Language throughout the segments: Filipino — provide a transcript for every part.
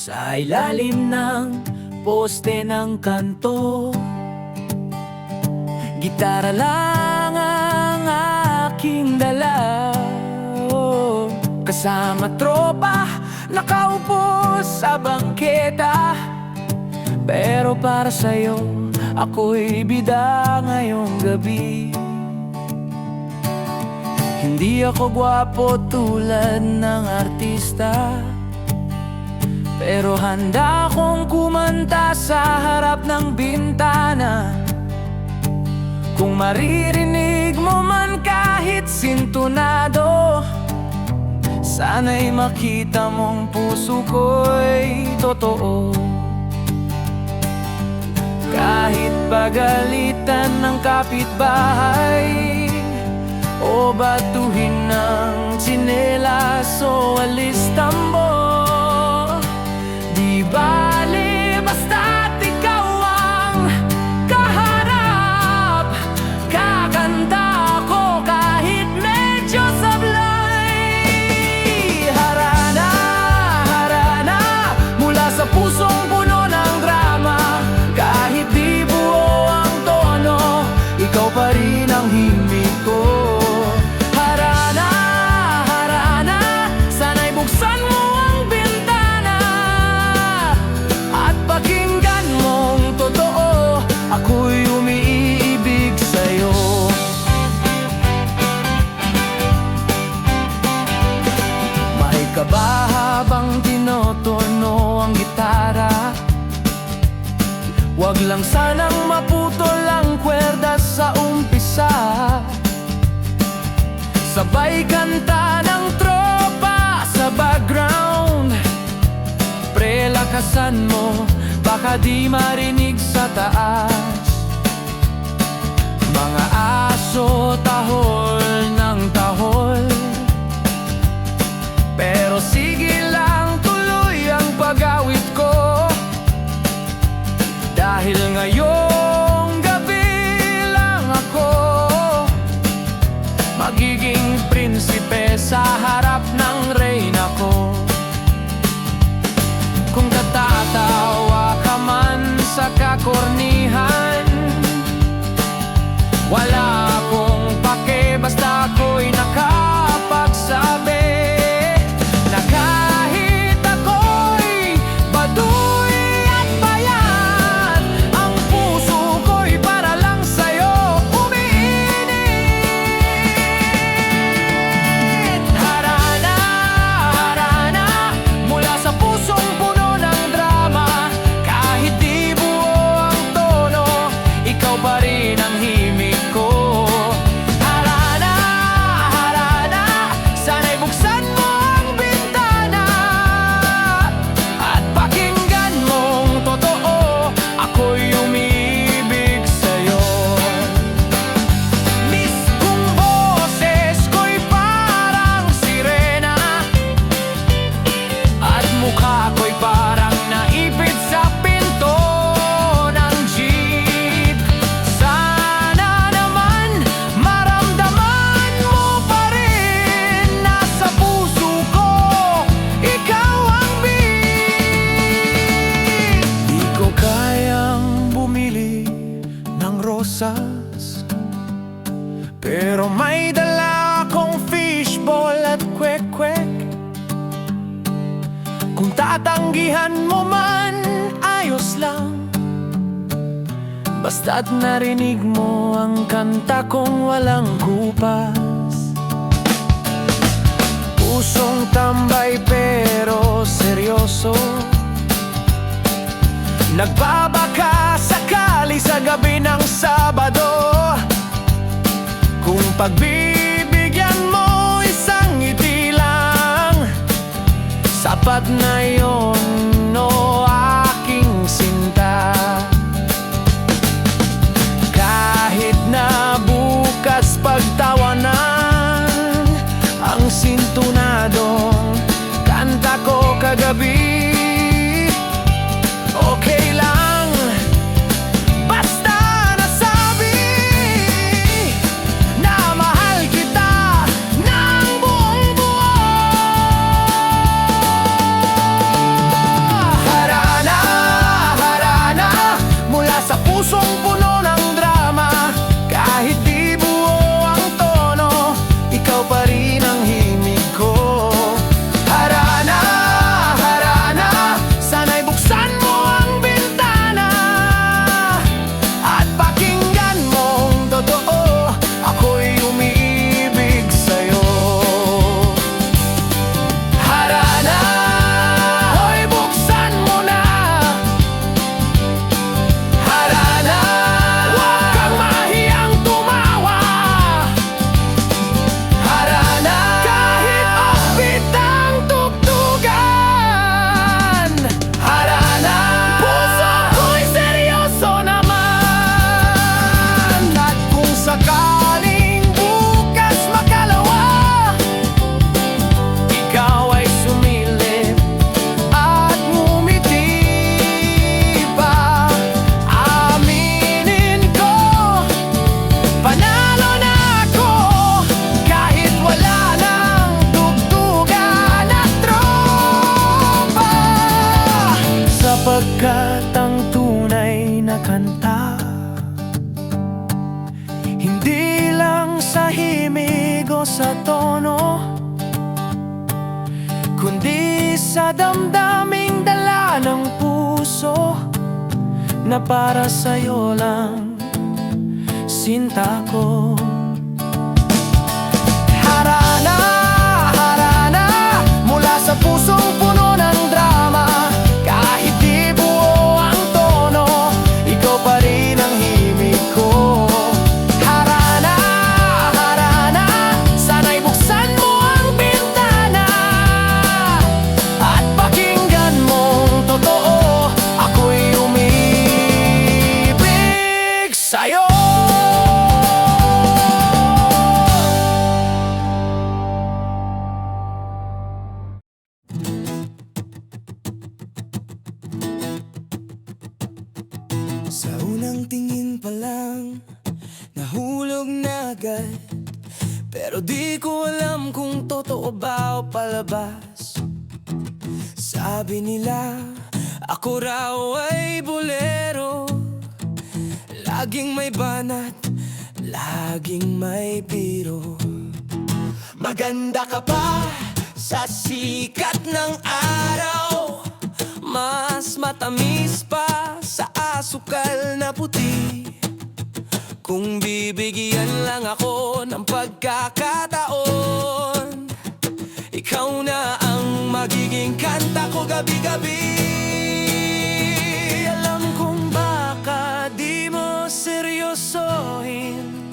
Sa ilalim ng poste ng kanto, gitara lang ang aking dala. Kasama tropa, nakaupo sa bangketa. Pero para sa'yo, ako'y bida ngayong gabi. Hindi ako gwapo tulad ng artista, pero handa akong kumanta sa harap ng bintana. Kung maririnig mo man kahit sintunado, sana'y makita mong puso ko'y totoo. Kahit pagalitan ng kapitbahay o batuhin ng tsinelas o alis tambo, di bale basta't ikaw ang kaharap. Kakanta ako kahit medyo sablay. Harana, harana, mula sa pusong puno ng drama. Kahit di buo ang tono, ikaw pa rin ang himig ko. Harana, harana, sana'y buksan mo ang bintana at pakinggan mong totoo, ako'y umiibig sa'yo. May kaba habang tinotono ang gitara. Wag lang sanang maputol ang kwerda sa umpisa. Sabay kanta ng tropa sa background. Pre, lakasan mo, baka di marinig sa taas. Mga aso, tahol ng tahol. Pero sige lang, tuloy ang pag-awit ko. Dahil ngayong gabi lang ako magiging prinsipe sa harap ng reyna ko. Kung katatawa ka man sa kakornihan, wala akong pake, basta ako'y nakapagsabi na kahit ako'y baduy at bayat, ang puso ko'y para lang sa'yo umiinit. Harana, harana, mula sa pusong puno ng drama. Kahit di buo ang tono, ikaw pa rin ang himig ko. Harana, harana, sana'y buksan mo ang bintana at pakinggan mong totoo, ako'y umibig sa'yo. Miss kong boses ko'y parang sirena at mukha ko'y parang naipit sa pinto ng jeep. Sana naman maramdaman mo pa rin na sa puso ko ikaw ang beat. Di ko kayang bumili ng rosas, pero may dala akong fishball at kwek-kwek. Kung tatanggihan mo man, ayos lang, basta't narinig mo ang kanta kong walang kupas. Pusong tambay pero seryoso, nagbabaka sakali sa gabi ng Sabado. Kung pagbibigyan mo isang ngiti lang, sapat na yon, o aking sinta. Kahit na bukas pagtawanan ang sintunadong kanta ko kagabi, okay lang, basta nasabi na mahal kita ng buong buo. sa damdaming dala ng puso na para sa'yo lang, sinta ko. Harana, harana, mula sa pusong puno ng drama. Kahit di buo ang tono, ikaw pa rin ang himig ko. Harana, harana, sana'y buksan mo ang bintana at pakinggan mong totoo, ako'y umibig sa'yo. Sa unang tingin pa lang, nahulog na agad. Pero di ko alam kung totoo ba o palabas. Sabi nila, ako raw ay bolero, laging may banat, laging may biro. Maganda ka pa sa sikat ng araw, mas matamis pa sa asukal na puti. Kung bibigyan lang ako ng pagkakataon, ikaw na ang magiging kanta ko gabi-gabi. Alam kong baka di mo seryosohin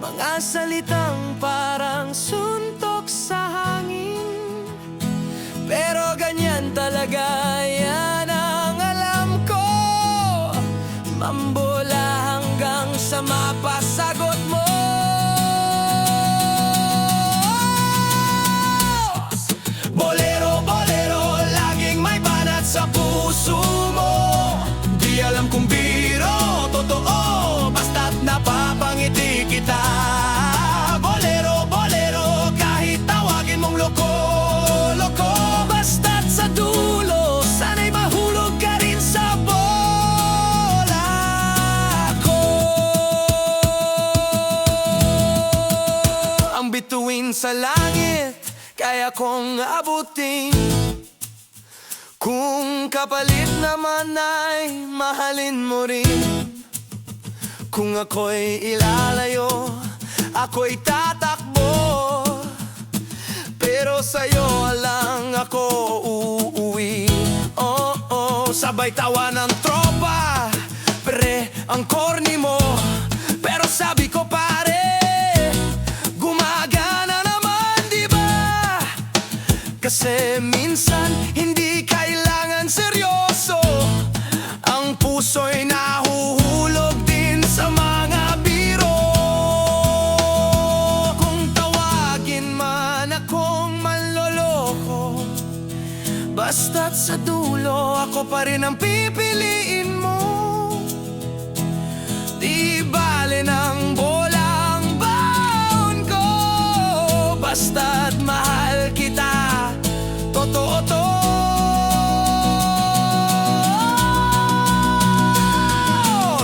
mga salitang parang suntok sa hangin, Pero ganyan talaga, yan ang alam ko. Mambola hanggang sa mapasagot mo. Bolero, bolero, laging may banat sa puso mo. Di alam kung biro, totoo, basta't napapangiti kita. Bolero, bolero, kahit tawagin mong loko, loko, basta't sa dulo, sana'y mahulog ka rin sa bola ko. Ang bituin sa langit, kaya kong abutin. Kung kapalit naman ay mahalin mo rin. Kung ako'y ilalayo, ako'y tatakbo. Pero sa'yo lang ako uuwi. Oh, oh, sabay tawa ng tropa. Pre, ang corny mo. Pero sabi ko pare, gumagana naman, di ba? Kasi minsan hindi kailangan seryoso. Ang puso'y nahuhulog din sa mga biro. Kung tawagin man akong manloloko, basta't sa dulo ako pa rin ang pipiliin mo. Di bale ng bolang baon ko, basta't mahal kita, totoo to.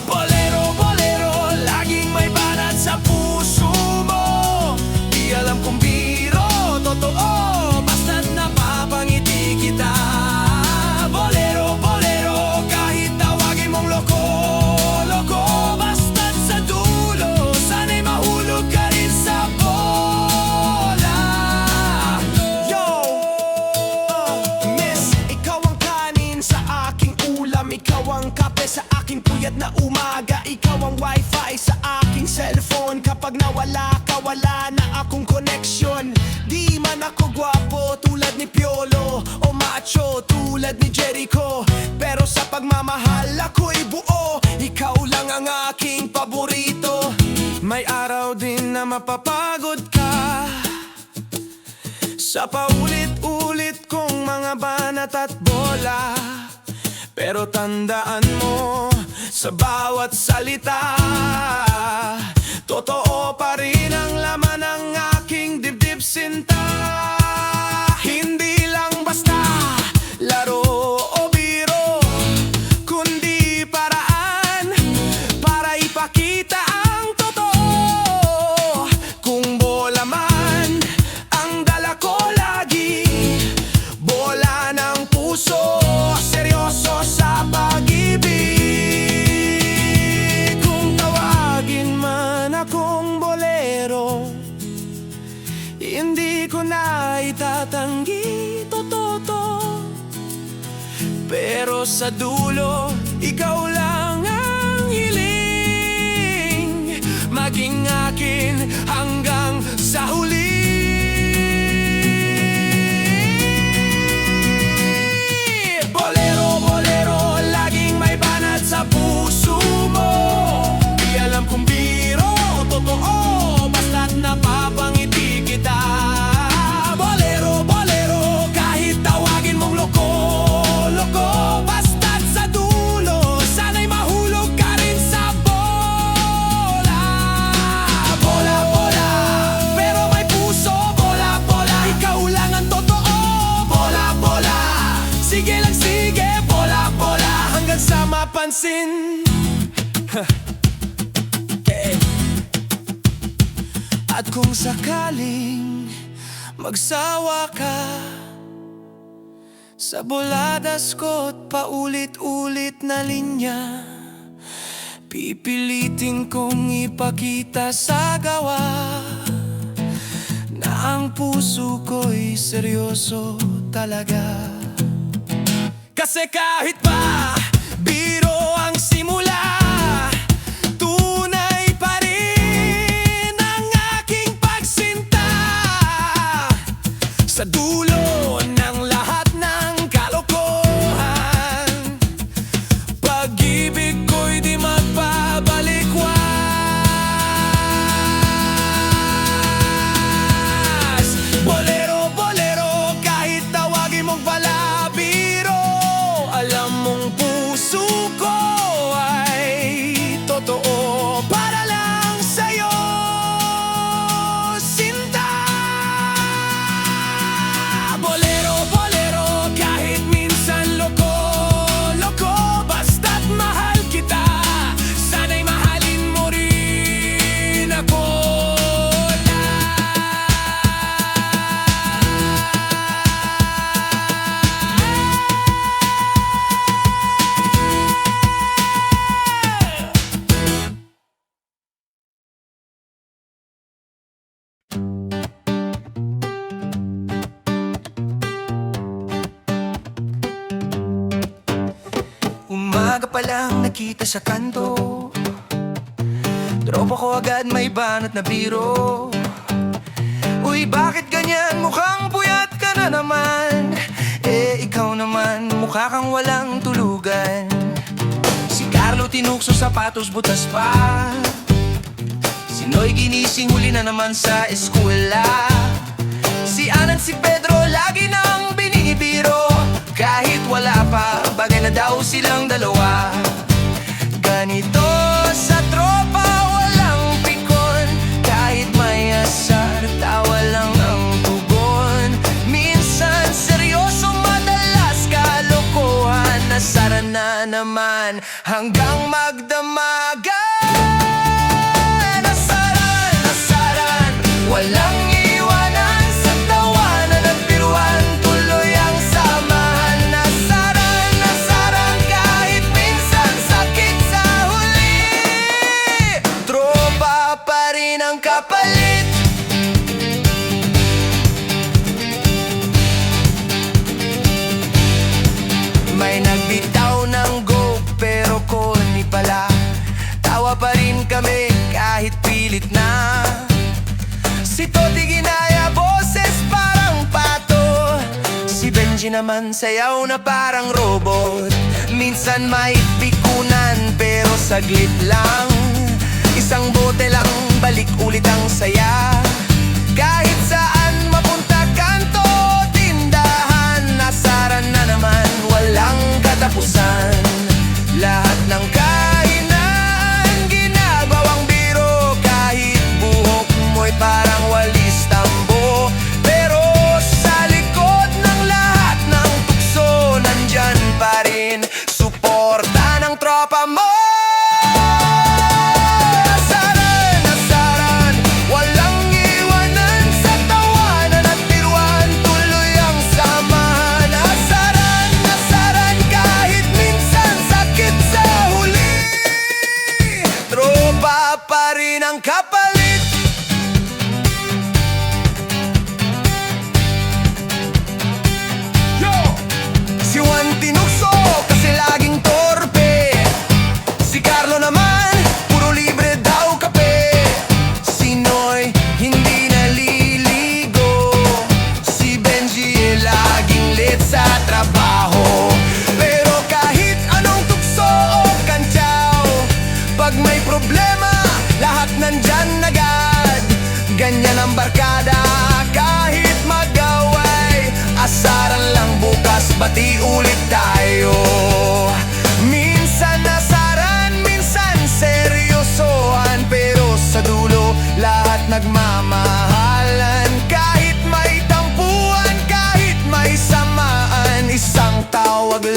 Bolero, bolero, laging may banat sa puso mo. Di alam kung biro, totoo, basta't napapangiti kita. Bolero, bolero, kahit tawagin mong loko, loko, basta't sa dulo, sana'y mahulog ka rin sa bola. Yo! Miss, ikaw ang kanin sa aking ulam, ikaw ang kape sa aking puyat na umaga, ikaw ang wifi sa aking cellphone. Kapag nawala ka, wala na akong connection. Di man ako gwapo tulad ni Piolo o macho tulad ni Jericho, pero sa pagmamahal ako'y buo. Ikaw lang ang aking paborito. May araw din na mapapagod ka sa paulit-ulit kong mga banat at bola. Pero tandaan mo, sa bawat salita, totoo pa rin ang laman ng aking dibdib sinta. Hindi lang basta laro o biro, kundi paraan para ipakita ang totoo. Kung bola man ang dala ko lagi, bola Hindi ko na itatanggi, totoo to. Pero sa dulo, ikaw lang ang hiling maging akin hanggang sa huli. Bolero, bolero, laging may banat sa puso mo. Di alam kung biro o totoo, basta't napapangiti kita. Bolero, bolero, kahit tawagin mong loko, loko, basta't sa dulo, sana'y mahulog ka rin sa bola. Bola, bola, pero may puso. Bola, bola, ikaw lang ang totoo. Bola, bola, sige lang sige. Bola, bola, hanggang sa mapansin. At kung sakaling magsawa ka sa buladas ko't paulit-ulit na linya, pipilitin kong ipakita sa gawa na ang puso ko'y seryoso talaga. Kasi kahit pa biro ang simula, tunay pa rin ang aking pagsinta. Sa dulo ng lahat ng kalokohan, pag-ibig ko'y di magbabalikwas. Bolero, bolero, kahit tawagin mong palabiro, alam mong puso ko ay totoo para lang sa'yo, sinta. Bolero, bolero, kahit minsan loko, loko, basta't mahal kita, sana'y mahalin mo rin ako. Umaga pa lang nakita sa kanto, tropa ko agad may banat na biro. Uy, bakit ganyan? Mukhang puyat ka na naman. Eh, ikaw naman, mukha kang walang tulugan. Si Carlo tinukso, sapatos, butas pa. Si Noy ginising, huli na naman sa eskwela. Si Anan, si Pedro, lagi nang binibiro. Kahit wala pa, bagay na daw silang dalawa. Ganito sa tropa, walang pikon. Kahit may asar, tawa lang ang tugon. Minsan seryoso, madalas kalokohan. Nasara na naman hanggang magdamagan. Nasaran, nasaran, walang iwanan sa tawanan at biruan. Tuloy ang samahan. Nasaran, nasaran, kahit minsan sakit sa huli. Tropa pa rin ang kapalit. May nagbitaw ng go pero corny pala. Tawa pa rin kami kahit pilit na. Si Toti ginaya, boses parang pato. Si Benji naman sayaw na parang robot. Minsan may pikunan pero saglit lang. Isang bote lang, balik ulit ang saya. Kahit saan mapunta, kanto, tindahan. Nasaran na naman, walang katapusan. Lahat ng kainan, ginagawang biro. Kahit buhok mo'y parang walis tambo. Pero sa likod ng lahat ng tukso, nandyan pa rin suporta ng tropa mo. Nasaran, nasaran, walang iwanan sa tawa.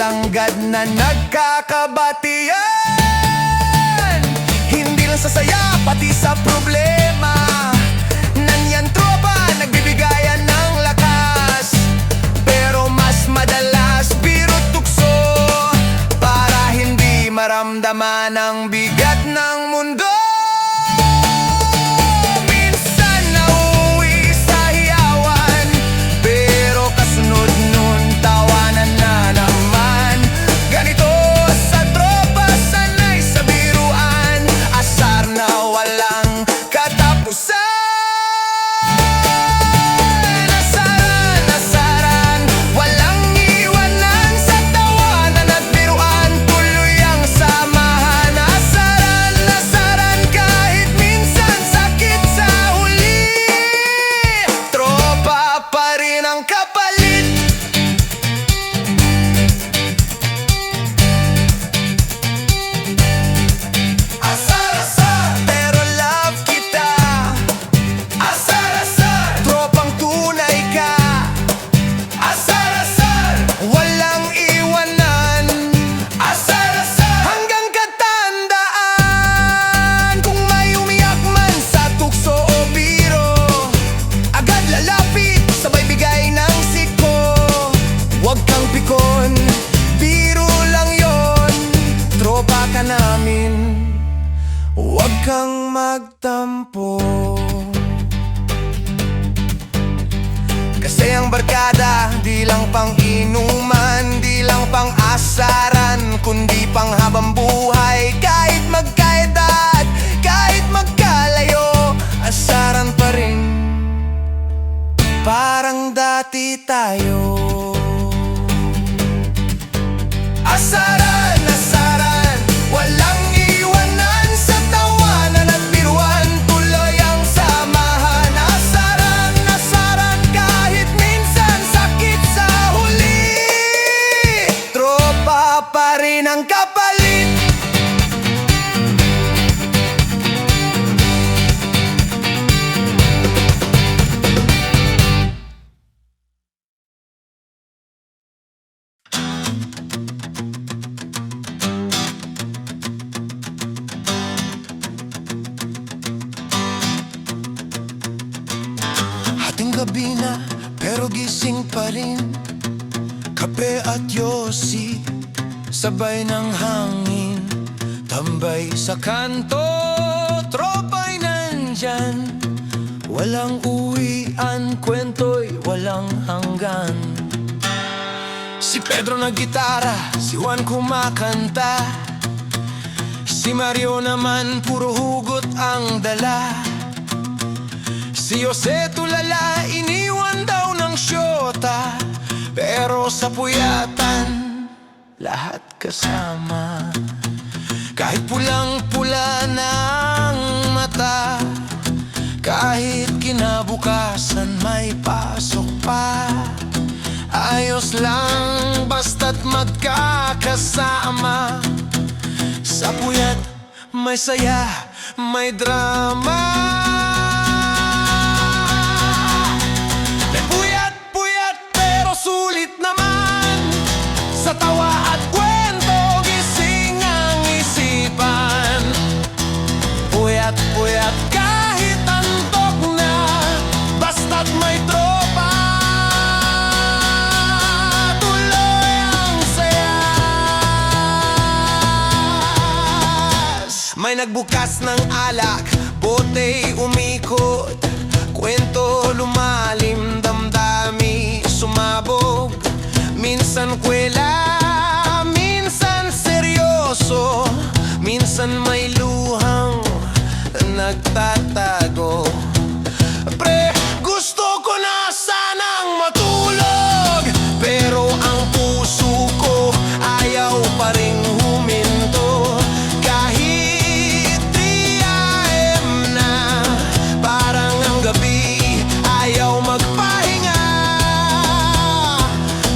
Alangad na nagkakabatian. Hindi lang sa saya, pati sa problema. Nanyan tropa, nagbibigayan ng lakas. Pero mas madalas biro't tukso, para hindi maramdaman ang bigat ng mundo. Minsan nauwi sa hiyawan, pero kasunod nun tawanan na naman. Ganito sa tropa, sanay sa biruan, asar na walang katapusan. Asaran, asaran, walang iwanan sa tawanan at biruan, tuloy ang samahan. Asaran, asaran, kahit minsan sakit sa huli, tropa pa rin ang kapalit. Asar-asar, pero love kita. Asar-asar, tropang tunay ka. Asar-asar, walang iwanan. Asar-asar, hanggang katandaan. Kung may umiyak man sa tukso o biro, agad lalapit, sabay bigay ng siko. Huwag kang pikon, biro lang yon, tropa ka namin. Huwag kang magtampo, kasi ang barkada di lang pang inuman, di lang pang asaran, kundi pang habang buhay. Kahit magkaedad, kahit magkalayo, asaran pa rin, parang dati tayo. Asaran, asaran, walang iwanan sa tawanan at biruan, tuloy ang samahan. Asaran, asaran, kahit minsan sakit sa huli, tropa pa rin ang kapalit. Hating gabi na, pero gising pa rin. Kape at yosi, sabay ng hangin. Tambay sa kanto, tropa'y nandyan. Walang uwian, kwento'y walang hanggan. Si Pedro naggitara, si Juan kumakanta, si Mario naman puro hugot ang dala. Si Jose tulala, iniwan daw ng syota, pero sa puyatan, lahat kasama. Kahit pulang-pula ng mata, kahit kinabukasan may pasok pa, ayos lang basta't magkakasama. Sa puyat, may saya, may drama. Sulit naman sa tawa at kwento, gising ang isipan. Puyat-puyat kahit antok na, basta't may tropa, tuloy ang saya. May nagbukas ng alak, botey umikot, kwento lumalim, damdami sumabog. Minsan kwela, minsan seryoso, minsan may luhang nagtatago. Pre, gusto ko na sanang matulog, pero ang puso ko ayaw pa ring huminto. Kahit 3 AM na, parang ang gabi ayaw magpahinga.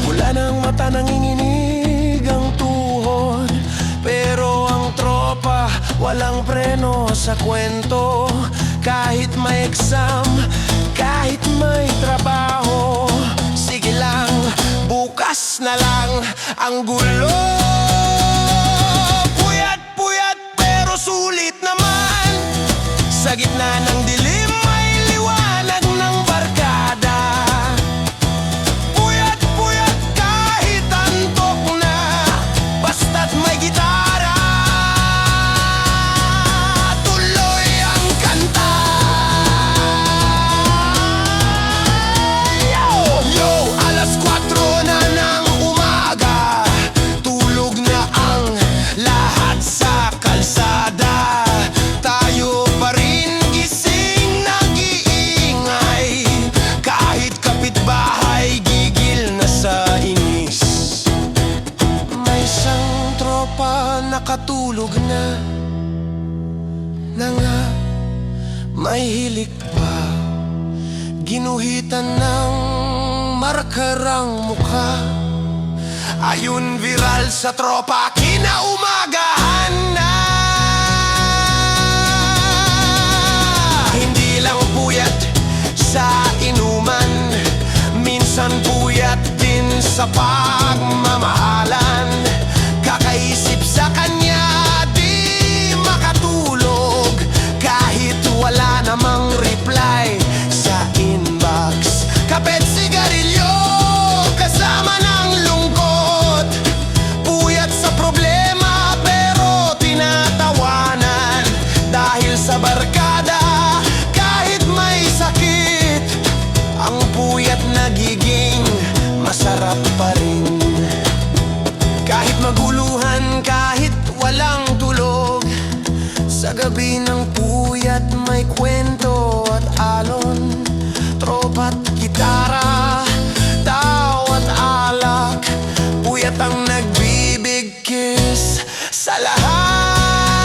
Mula ng mata nanginginig ang tuhod, pero ang tropa walang preno sa kwento. Kahit may exam, kahit may trabaho, sige lang, bukas na lang. ang gulo. Puyat-puyat pero sulit naman. Sa gitna ng dilim may liwanag ng barkada. Puyat-puyat kahit antok na, basta't may gitara, tuloy ang kanta. Yo, alas 4 na ng umaga, tulog na ang lahat sa kalsada. Tayo pa rin gising, nag-iingay, kahit kapitbahay gigil na sa inis. May isang tropa nakatulog na nga may hilik pa, ginuhitan ng markarang mukha. Ayun viral sa tropa, kinaumagahan na. Hindi lang puyat sa inuman, minsan puyat din sa pagmamahalan. Kakaisip sa kanya, di makatulog, kahit wala namang reply sa inbox. Kapit sigarilyo, kasama ng lungkot. Puyat sa problema, pero tinatawanan. Dahil sa barkada, kahit may sakit, ang puyat nagiging masarap pa rin. Kahit maguluhan, kahit walang tulog, sa gabi ng puyat may kwento at alon. Tropa't gitara, tawat alak, puyat ang nagbibigkis sa lahat.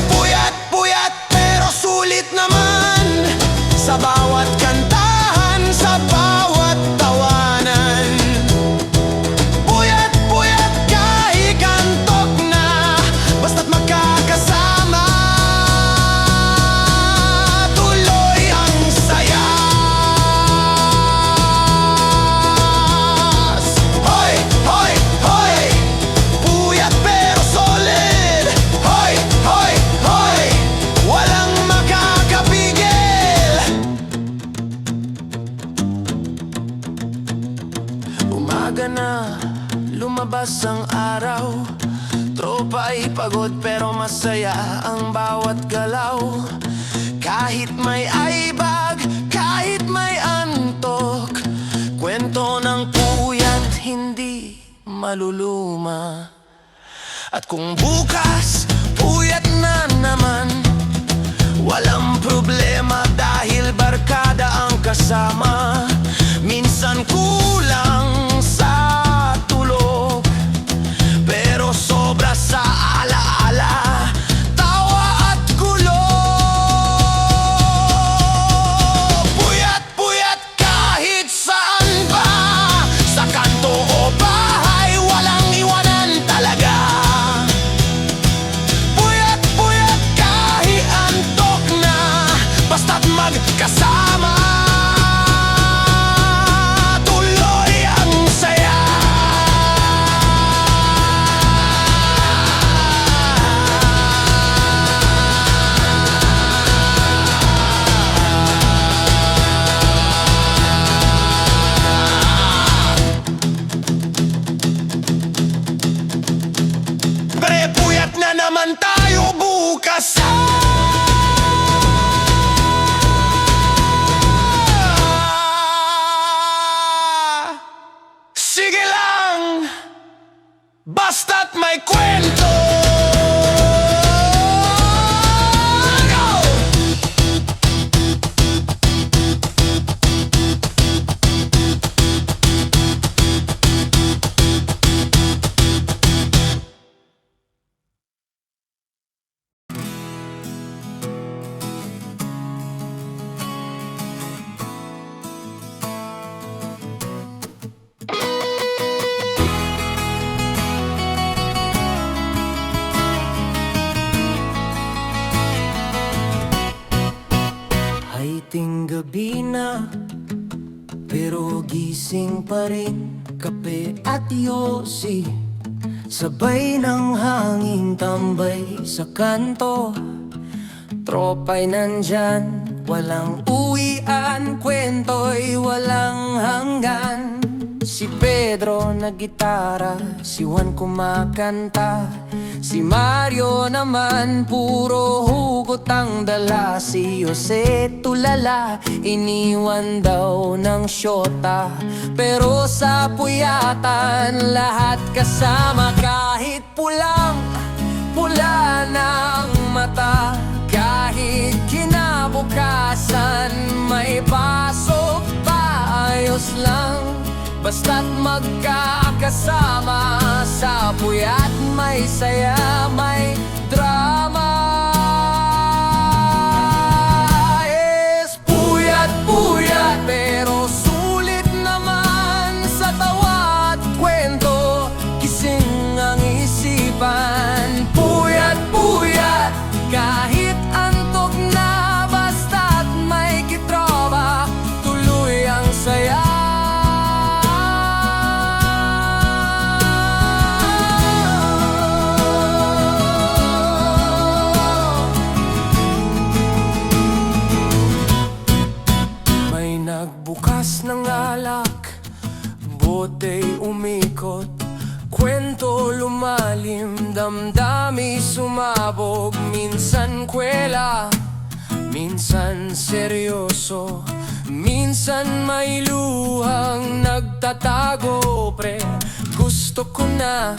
Puyat-puyat pero sulit naman, sa bawat kantahan, sa bawat tawanan. Puyat-puyat kahit antok na, basta't magkakasama, tuloy ang saya. Hoy, hoy, hoy, puyat pero solid. Hoy, hoy, hoy, walang makakapigil. Umaga na, lumabas ang araw. Tropa ay pagod pero masaya ang bawat galaw. Kahit may aibag, kahit may antok, kwento ng puyat hindi maluluma. At kung bukas puyat na naman, walang problema dahil barkada ang kasama. Minsan kulang sa tulog, pero sobra sa alaala, tawa at gulo. Puyat-puyat kahit saan pa, sa kanto o bahay, walang iwanan talaga. Puyat-puyat kahit antok na, basta't magkasama, tuloy ang saya. Pre, puyat na naman tayo bukas. Sige lang, basta't may kwento. Go! Haiting gabi na, pero gising pa rin. kape at yosi, sabay ng hangin tambay sa kanto. Tropa'y nandyan, walang uwian, kwento'y walang hanggan. Si Pedro na gitara, si Juan kumakanta, si Mario naman puro hugot ang dala. Si Jose tulala, iniwan daw ng syota, pero sa puyatan lahat kasama. Kahit pula ng mata, kahit kinabukasan may pasok pa, ayos lang. Basta't magkakasama sa puyat, may saya, may drama. Yes, puyat, pero sulit naman sa tawa at kwento. Gising ang isipan, puyat, kahit antok na, basta't may kitropa, tuloy ang saya. Nagbukas ng alak, botey umikot, kwento lumalim, damdami sumabog. Minsan kwela, minsan seryoso, minsan may luhang nagtatago. Pre, gusto ko na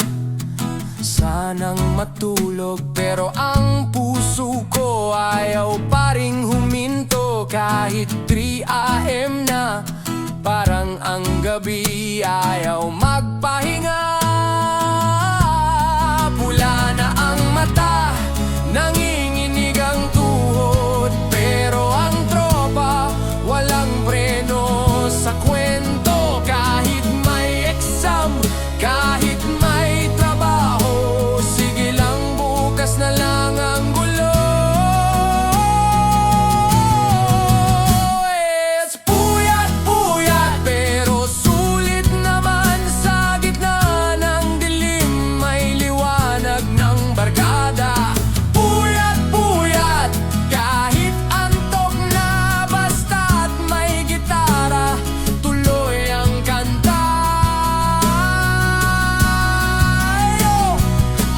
sanang matulog, pero ang puso ko ayaw pa ring huminto. Kahit 3 AM na, parang ang gabi ayaw magpahinga. Pula na ang mata, nanginginig ang tuhod, pero ang tropa walang preno sa kwento. Kahit may exam, kahit may trabaho, sige lang, bukas na lang ang gulo. It's puyat, pero sulit naman. Sa gitna ng dilim may liwanag ng barkada. Puyat, kahit antok na, basta't may gitara, tuloy ang kanta.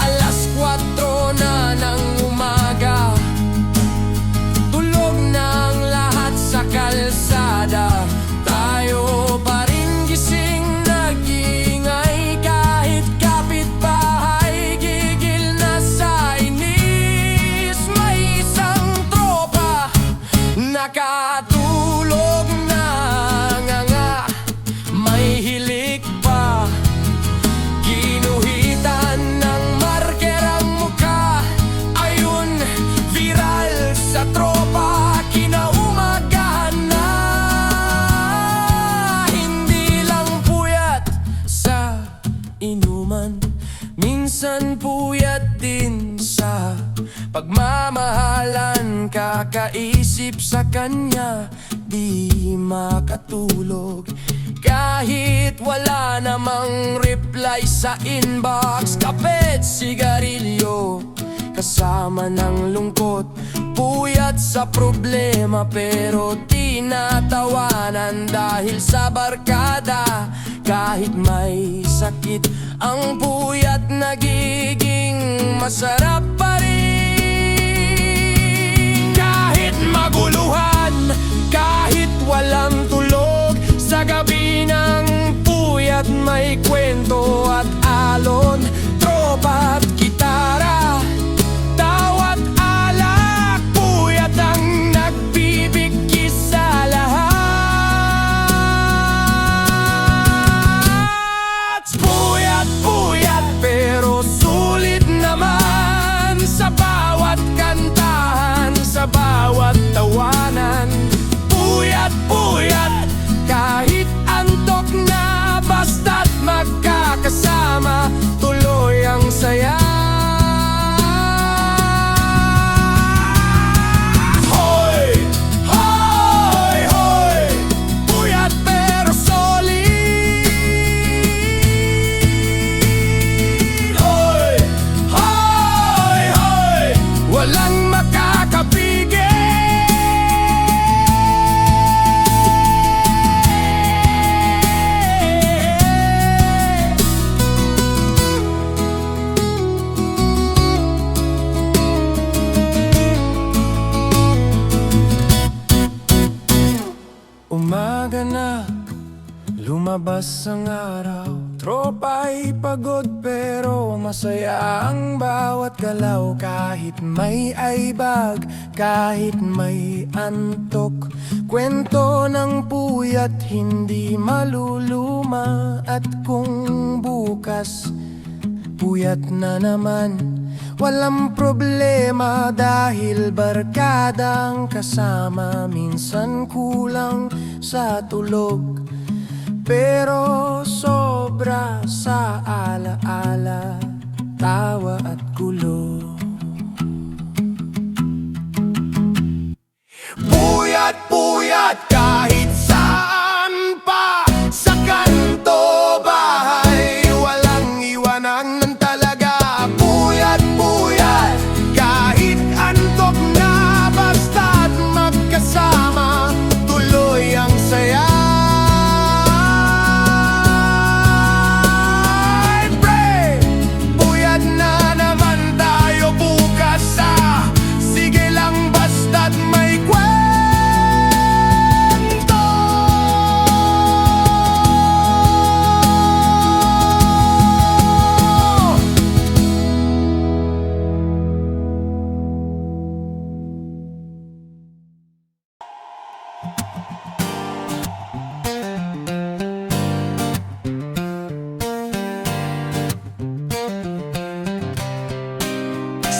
Alas 4 na ng umaga, tulog na ang lahat sa kalsada. Tayo pa rin gising, nag-iingay, kahit kapitbahay gigil na sa inis. May isang tropa nakatulog na nganga, may hilik pa, ginuhitan ng marker ang mukha. Ayun, viral sa tropa, kinaumagahan na. Hindi lang puyat sa inuman, minsan puyat din sa pagmamahalan. Kakaisip sa kanya, di makatulog, kahit wala namang reply sa inbox. Kapit, sigarilyo, kasama ng lungkot, puyat sa problema, pero tinatawanan dahil sa barkada. Kahit may sakit, ang puyat nagiging masarap pa rin. Kahit maguluhan, kahit walang tulog, sa gabi ng puyat may kwento at alon. Tropa at gitara, tawat alak, puyat ang nagbibigkis sa lahat. Puyat, pero sulit naman. Sa bawat kantahan, sa bawat tawanan. Puyat, kahit antok na, basta't magkakasama, tuloy Lumabas ang araw, tropa'y pagod pero masaya ang bawat galaw. Kahit may aibag, kahit may antok, kwento ng puyat hindi maluluma. At kung bukas, puyat na naman, walang problema dahil barkadang kasama. Minsan kulang sa tulog, pero sobra sa alaala, tawa at gulo. Puyat-puyat kahit saan pa, sa kanto bahay walang iwanan ng talaga. Puyat-puyat kahit antok na, basta't magkasama, tuloy ang saya.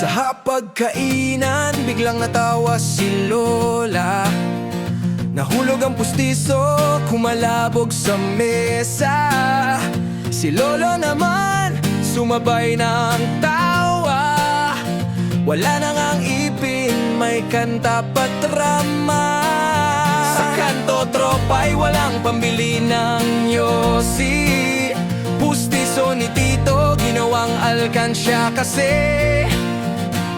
Sa hapagkainan, biglang natawa si Lola. Nahulog ang pustiso, kumalabog sa mesa. Si Lolo naman, sumabay ng tawa. Wala na ngang ipin, may kanta pat drama. Sa kanto tropa'y walang pambili ng yosi. Pustiso ni Tito, ginawang alkansya kasi.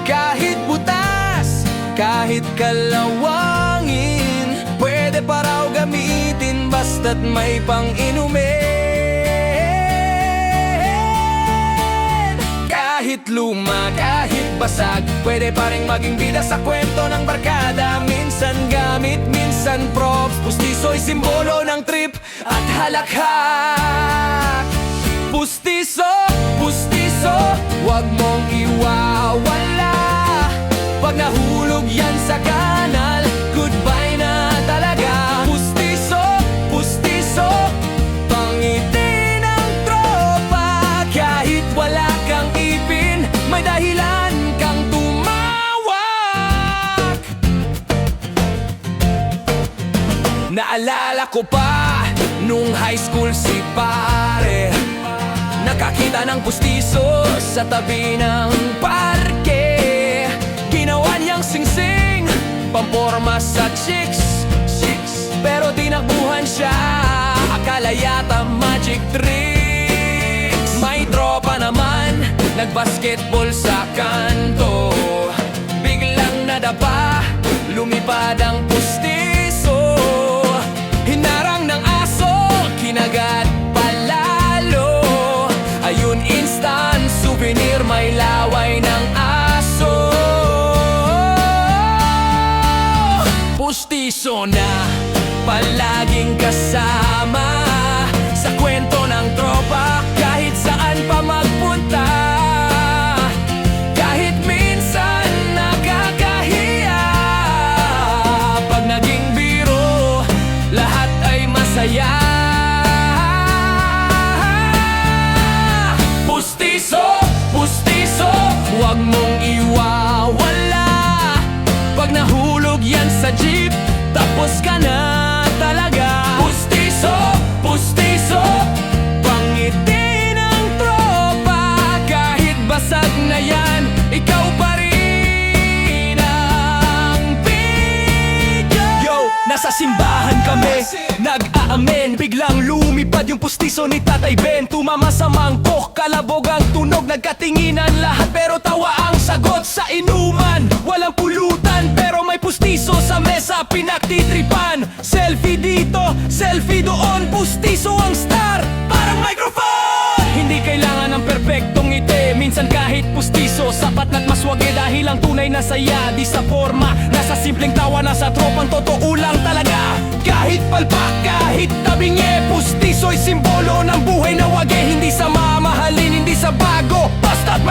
Kahit butas, kahit kalawangin, pwede pa raw gamitin basta't may pang-inumin. Kahit luma, kahit basag, pwede pa rin maging bida sa kwento ng barkada. Minsan gamit, minsan props, pustiso'y simbolo ng trip at halakhak. Pustiso, pustiso, wag mong iwawala. Pag nahulog yan sa kanal, goodbye na talaga. Pustiso, pustiso, pangiti ng tropa. Kahit wala kang ipin, may dahilan kang tumawag. Naalala ko pa, nung high school si pare, nakakita ng pustiso sa tabi ng parke. Ginawa niyang singsing, pamporma sa chicks. Pero tinakbuhan siya, akala yata magic tricks. May tropa naman, nagbasketball sa kanto. Biglang nadapa, lumipad ang pustiso. Hinarang ng aso, kinagat palalo. Ayun instant souvenir, may laway ng aso. Pustiso na palaging kasama sa kwento ng tropa, kahit saan pa magpunta. Kahit minsan nakakahiya, pag naging biro, lahat ay masaya. Pustiso, huwag mong iwawala. Pag nahulog yan sa jeep, tapos ka na talaga. Pustiso, pustiso, pangiti ng tropa. Kahit basag na yan, ikaw pa rin ang bigyan. Yo, nasa simbahan kami, nag-aamen. Biglang lumipad yung pustiso ni Tatay Ben. Tumama sa mangkok, kalabog ang tunog. Nagkatinginan lahat pero tawa ang sagot sa inuman. Walang pulutan pero may pustiso sa mesa, pinagtitripan. Selfie dito, selfie doon, pustiso ang star, parang microphone. Hindi kailangan ng perpektong ngiti, minsan kahit pustiso sapat na't maswagi. Dahil ang tunay na saya di sa forma, nasa simpleng tawa, nasa tropang totoo lang talaga. Kahit palpak, kahit tabingi, pustiso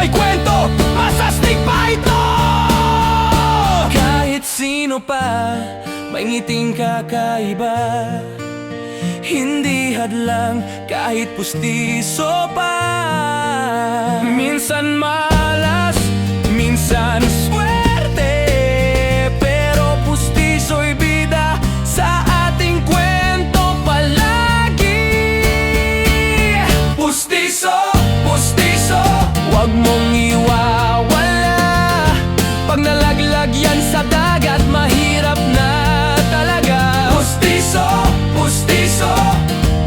may kwento, masastig pa ito. Kahit sino pa, may ngiting kakaiba. Hindi hadlang kahit pustiso pa. Minsan malas, minsan swerte, pero pustiso'y bida sa ating kwento palagi. Pustiso, pustiso, huwag mong iwawala. Pag nalaglag yan sa dagat, mahirap na talaga. Pustiso, pustiso,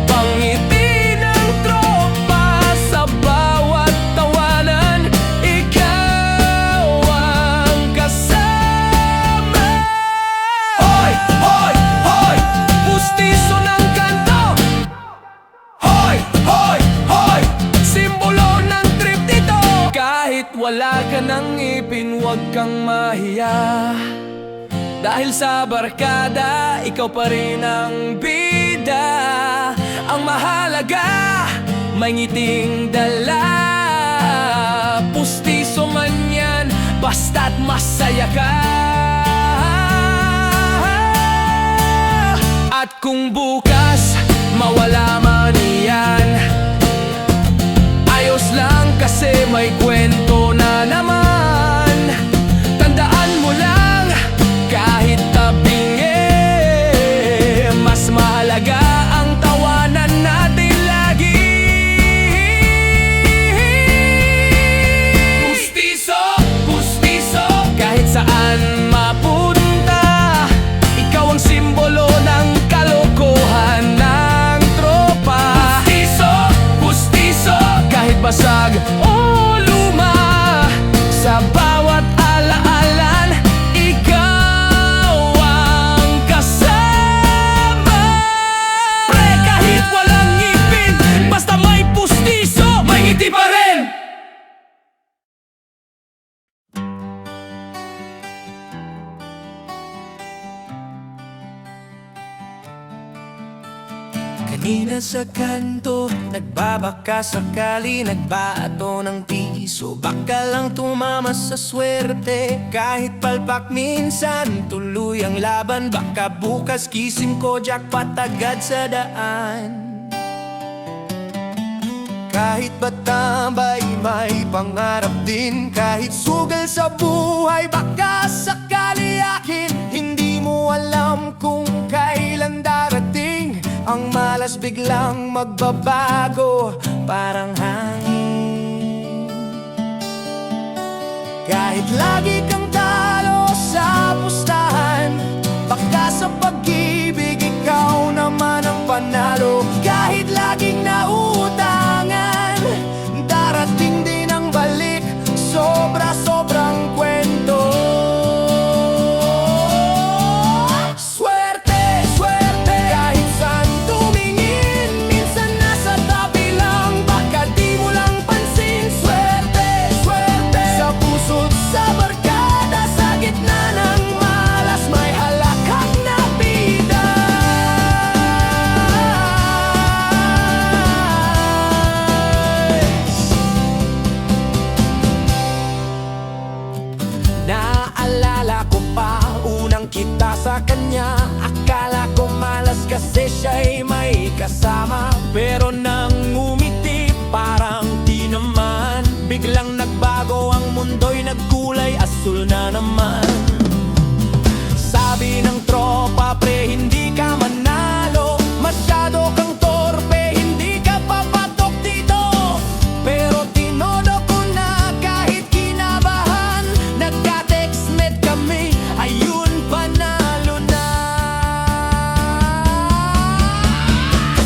pangiti ng tropa sa bawat tawanan. Ikaw ang kasama. Hoy, hoy, hoy, Pustiso ng kanto, hoy, hoy, hoy. simbolo ng trip dito. Kahit wala ka ng ipin, huwag kang mahiya. Dahil sa barkada, ikaw pa rin ang bida. Ang mahalaga, may ngiting dala. Pustiso man yan, basta't masaya ka. At kung bukas, mawala man yan, ayos lang kasi may kwento na naman. Tandaan mo lang, kahit tabingi, mas mahalaga ang tawanan natin lagi. Pustiso, pustiso, kahit saan mapunta, ikaw ang simbolo ng kalokohan ng tropa. Pustiso, pustiso, kahit basag o luma, sa bawat alaalan, ikaw ang kasama. Pre, kahit walang ngipin, basta may pustiso, may ngiti pa rin. Kanina sa kanto, nagbabaka sakali, nagbato ng piso. Baka lang tumama sa swerte, kahit palpak minsan, tuloy ang laban. Baka bukas kising ko, jackpot agad sa daan. Kahit batambay, may pangarap din. Kahit sugal sa buhay, baka sakali akin. Hindi mo alam kung kailan darating. Ang malas biglang magbabago, parang hangin. Kahit lagi kang talo sa pustahan, baka sa pag-ibig ikaw naman ang panalo. Kahit laging nauutangan, darating din ang balik, sobra-sobrang kwento. Swerte, swerte, kahit saan tumingin, minsan nasa tabi lang, baka di mo lang pansin. Swerte, swerte, sa puso't sa barkada, sa gitna ng malas, may halakang nabida. Naaalala ko pa, unang kita sa kanya, akala ko malas kasi siya'y may kasama. Pero nang umiti, parang di naman. Biglang nagbago ang mundo'y nagkulay asul na naman. Sabi ng tropa, pre, hindi ka manalo, masyado kang torpe, hindi ka papatok dito. Pero tinodo ko na kahit kinabahan, nagka-textmed kami, ayun panalo na.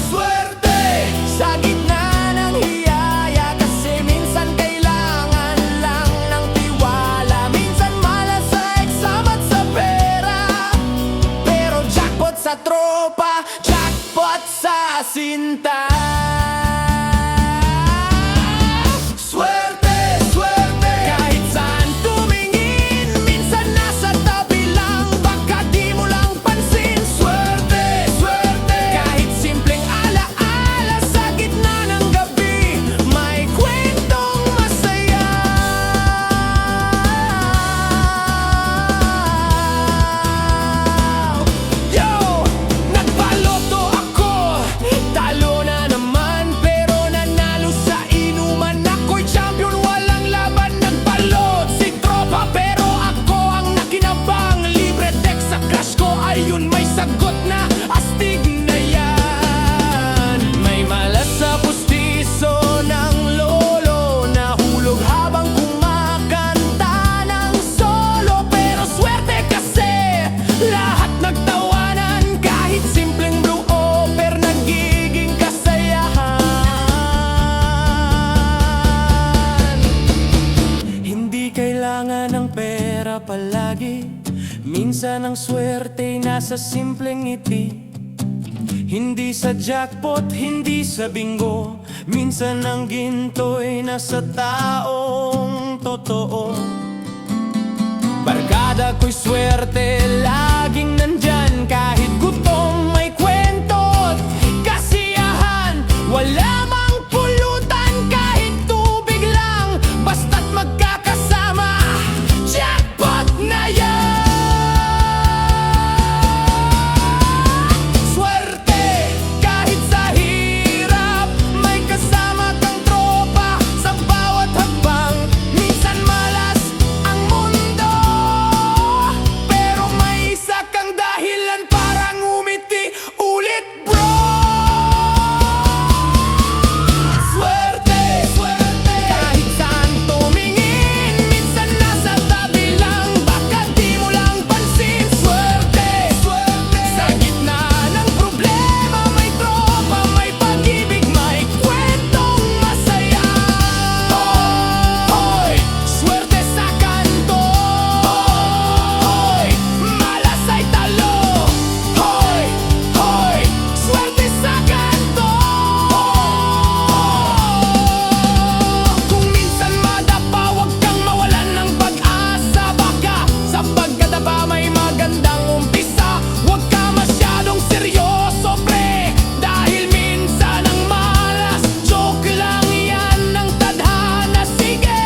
Swerte sa gitna ng hiyaya, kasi minsan kailangan lang ng tiwala. Minsan malas sa exam at sa pera, pero jackpot sa tropa, jackpot sa sinta. Swerte, swerte, kahit saan tumingin, minsan nasa tabi lang, baka di mo lang pansin. Swerte, swerte, kahit simpleng alaala, sa gitna ng gabi, may kwentong masaya. Minsan ang swerte'y nasa simpleng ngiti, hindi sa jackpot, hindi sa bingo. Minsan ang ginto'y nasa taong totoo. Barkada ko'y swerte, laging nandyan. Kahit gutom may kwento't kasiyahan. Wala mang pulutan kahit tubig lang, basta't magkakasama, jackpot na yan. Swerte kahit sa hirap, may kasama kang tropa sa bawat hakbang. Minsan malas ang mundo, pero may isa kang dahilan para ngumiti ulit, bro. Swerte, swerte kahit saan tumingin, minsan nasa tabi lang, baka di mo lang pansin. Swerte, swerte sa gitna ng problema, may tropa, may pag-ibig, may kwentong masaya. Hoy, swerte sa kanto. Hoy, malas ay talo. Hoy, hoy, swerte sa kanto. Kung minsan madapa, huwag kang mawalan ng pag-asa. Baka sa pagkadapa may magandang umpisa. Huwag ka masyadong seryoso, pre, dahil minsan ang malas, joke lang yan ng tadhana. Sige!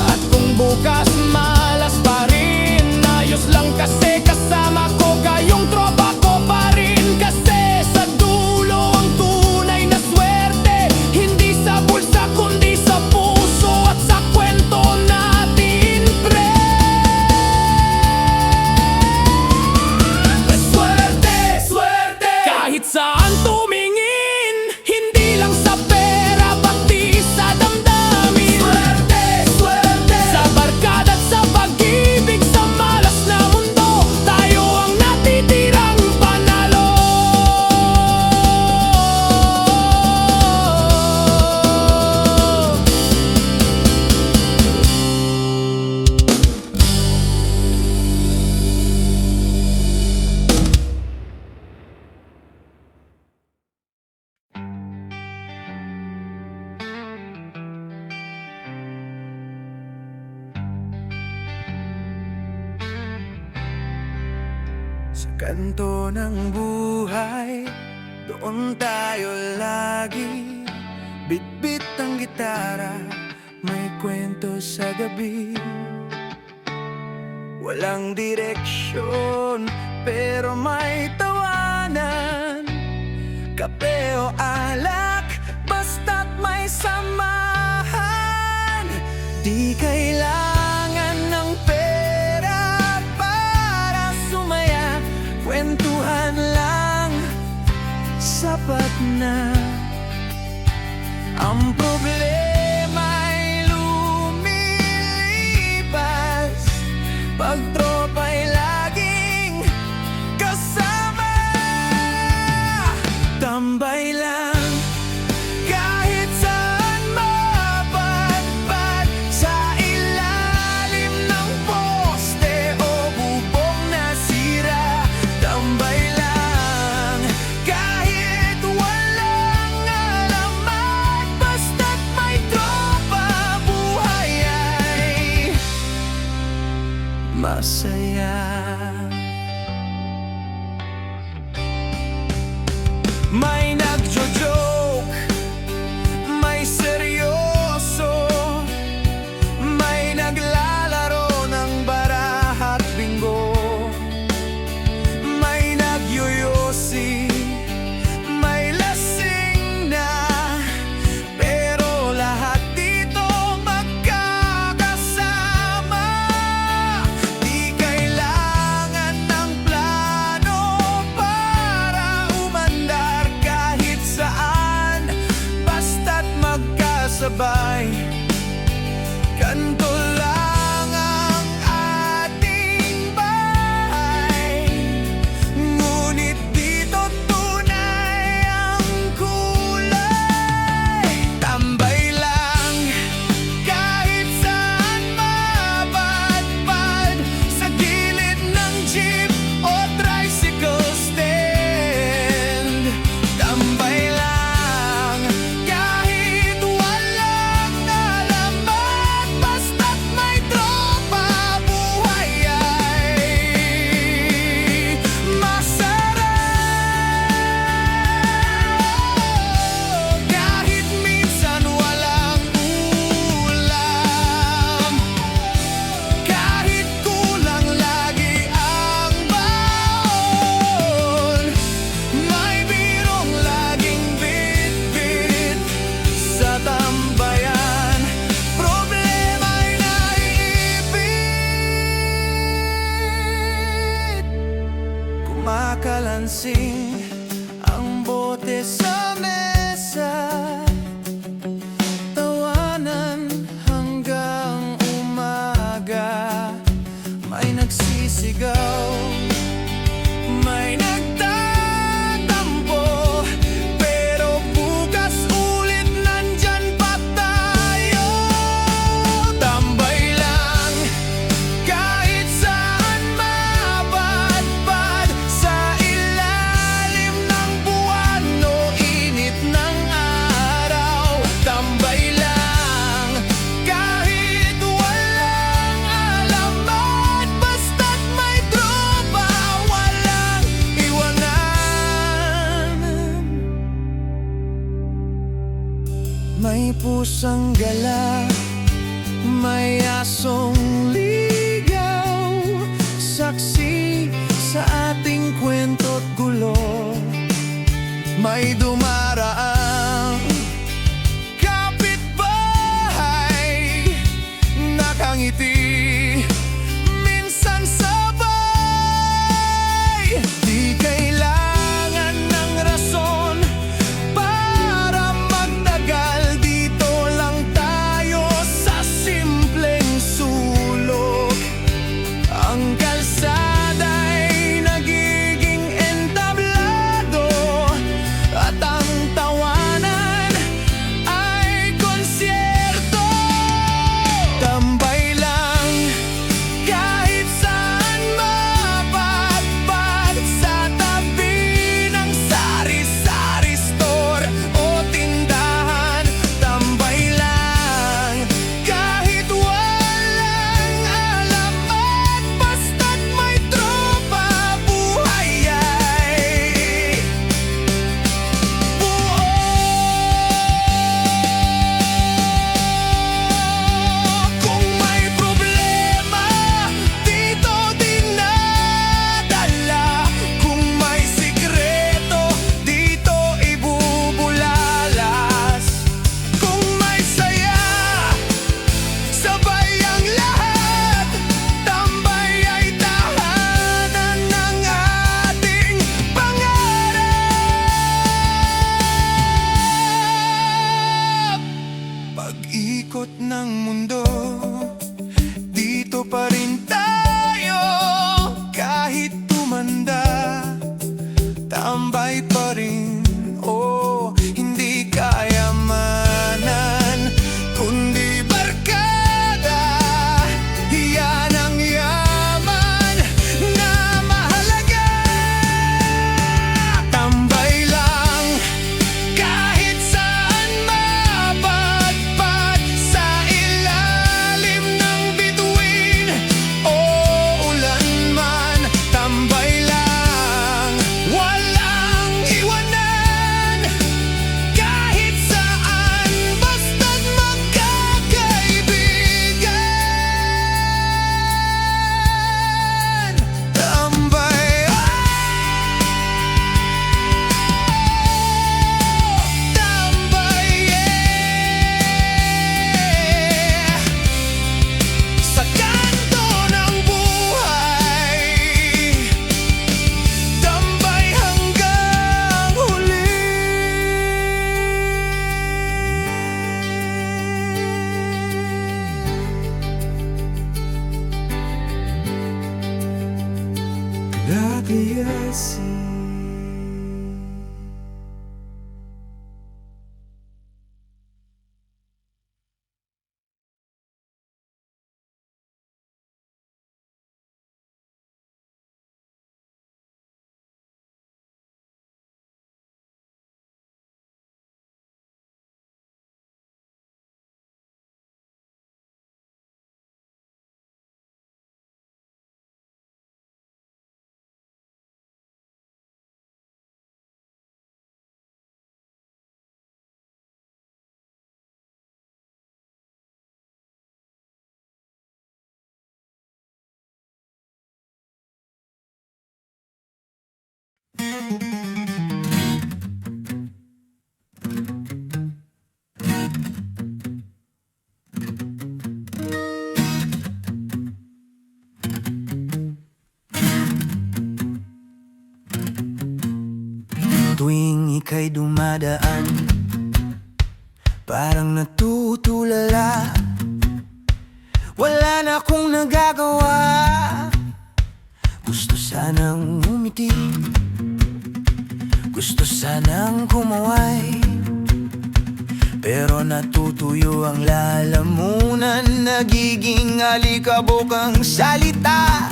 At kung bukas malas pa rin, ayos lang kasi kasama ko kayong tropa ko pa rin. Kasi sa dulo ang tunay na swerte, hindi sa bulsa kundi sa puso at sa kwento natin, pre. Swerte, swerte kahit saan tumingin, hindi lang sa pera pati sa damdamin. Swerte, swerte sa barkada at sa pag-ibig, sa malas na mundo, tayo ang natitirang panalo. Sa kanto ng buhay, doon tayo lagi. Bitbit ang gitara, may kwento sa gabi. Walang direksyon, pero may tawanan. Kape o alak, basta't may samahan. Di kailangan ng pera para sumaya, kwentuhan lang, sapat na. Ang problema'y lumilipas pag tropa'y laging kasama. Tambay lang kahit saan mapadpad, sa ilalim ng poste o bubong nasira. Tambay lang kahit walang alamat, basta't may tropa, buhay ay masaya. May nagjo-joke, may seryoso, may naglalaro ng barahat bingo, may nagyoyosi, may lasing na, pero lahat dito magkakasama. Di kailangan ng plano para umandar ka. May pusang gala, may asong ligaw, saksi sa ating kwento't gulo. May dumaraang kapitbahay, nakangiti, minsan sabay. Di kailangan ng rason para magtagal, dito lang tayo sa simpleng sulok. Ang kalsada'y nagiging entablado, at ang tawanan ay konsyerto. Tambay lang kahit saan mapadpad, sa tabi ng sari-sari store o tindahan. Tambay lang kahit walang alamat, basta't may tropa, buhay ay buo. Kung may problema, dito dinadala. Kung may sikreto, dito ibubulalas. Kung may saya, sabay ang lahat. Tambay ay tahanan ng ating pangarap. Pag-ikot ng mundo, dito pa rin tayo. Kahit tumanda, tambay pa rin. Oh, hindi kayamanan, kundi barkada. Yan ang yaman na mahalaga. Tambay lang kahit saan mapadpad, sa ilalim ng bituin o ulan man. Tambay lang, walang iwanan, kahit saan, basta't magkakaibigan. Tambay, tambay, sa kanto ng buhay, tambay hanggang huli. Dati ay tuwing ika'y dumadaan, parang natutulala. Wala na akong nagagawa, gusto sanang umiti, gusto sanang kumaway, pero natutuyo ang lalamunan, nagiging alikabok ang salita.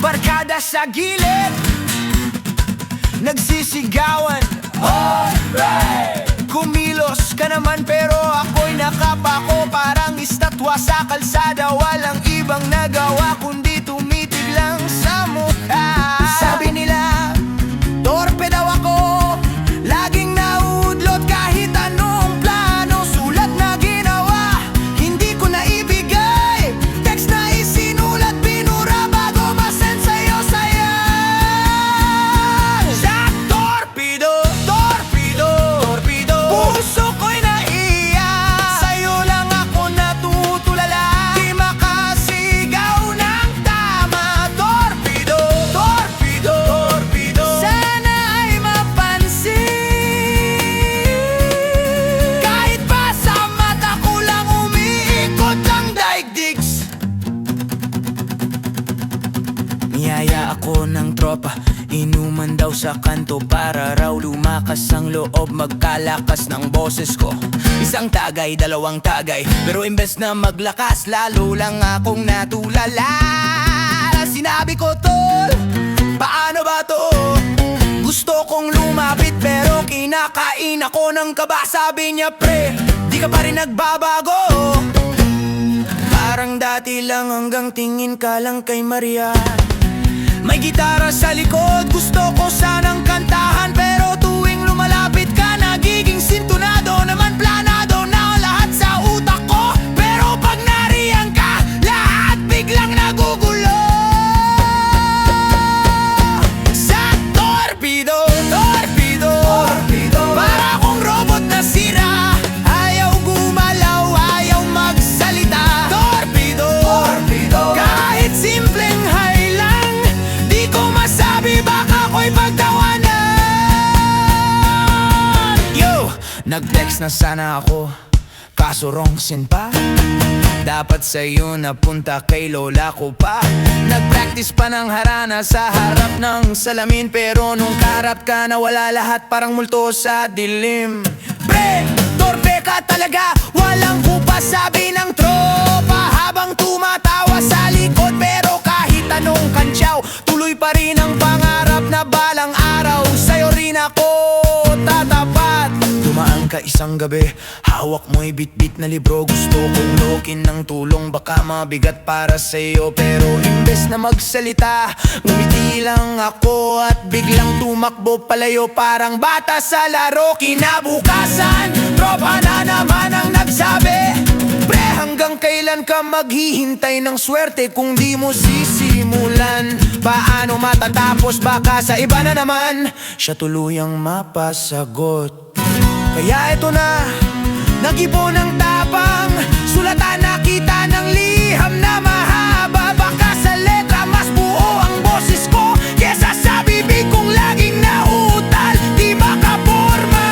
Barkada sa gilid, nagsisigawan, alright! Kumilos ka naman pero ako'y nakapako, parang estatwa sa kalsada. Walang ibang nagawa kundi tumitig lang sa mukha. Sabi nila, torpe daw ako, laging naudlot kahit anong plan. kanto para raw lumakas ang loob, magkalakas ng boses ko. Isang tagay, dalawang tagay, pero imbes na maglakas, lalo lang akong natulala. Sinabi ko, tol, paano ba to? Gusto kong lumapit pero kinakain ako ng kaba. Sabi niya, pre, di ka pa rin nagbabago. Parang dati lang, hanggang tingin ka lang kay Maria. May gitara sa likod, gusto ko sanang kantahan, pero tuwing lumalapit ka, nagiging sintonado naman, planado na lahat sa utak ko. Pero pag nariyan ka, lahat biglang nagugulo. Sa torpedo, torpedo, torpedo, para akong robot na sira. Ayaw gumalaw, ayaw magsalita. Torpedo, torpedo, kahit simpleng hay lang, di ko masabi, baka ako'y pagtawanan. Yo, nag-text na sana ako, kaso wrong sin pa. Dapat sa'yo napunta, kay lola ko pa. Nag-practice pa ng harana sa harap ng salamin, pero nung karap ka, nawala lahat, parang multo sa dilim. Pre, torpe ka talaga, walang kupa, sabi ng tropa, habang tumatawa sa likod. Pero kahit anong kantyaw, tuloy pa rin ang pangarap na balang araw sa'yo rin ako tatapat. Dumaan ka isang gabi, hawak mo'y bit-bit na libro. Gusto kong lokin ng tulong, baka mabigat para sa'yo, pero imbes na magsalita, ngumiti lang ako at biglang tumakbo palayo, parang bata sa laro. Kinabukasan, tropa na naman ang nagsabi, pre, hanggang kailan ka maghihintay ng swerte kung di mo sisimulan? Paano matatapos, baka sa iba na naman siya tuluyang mapasagot. Kaya eto na, nag-ipon ng tapang, sulatan nakita ng liham na mahaba. Baka sa letra mas buo ang boses ko kesa sa bibig kong laging nauutal, di makaporma.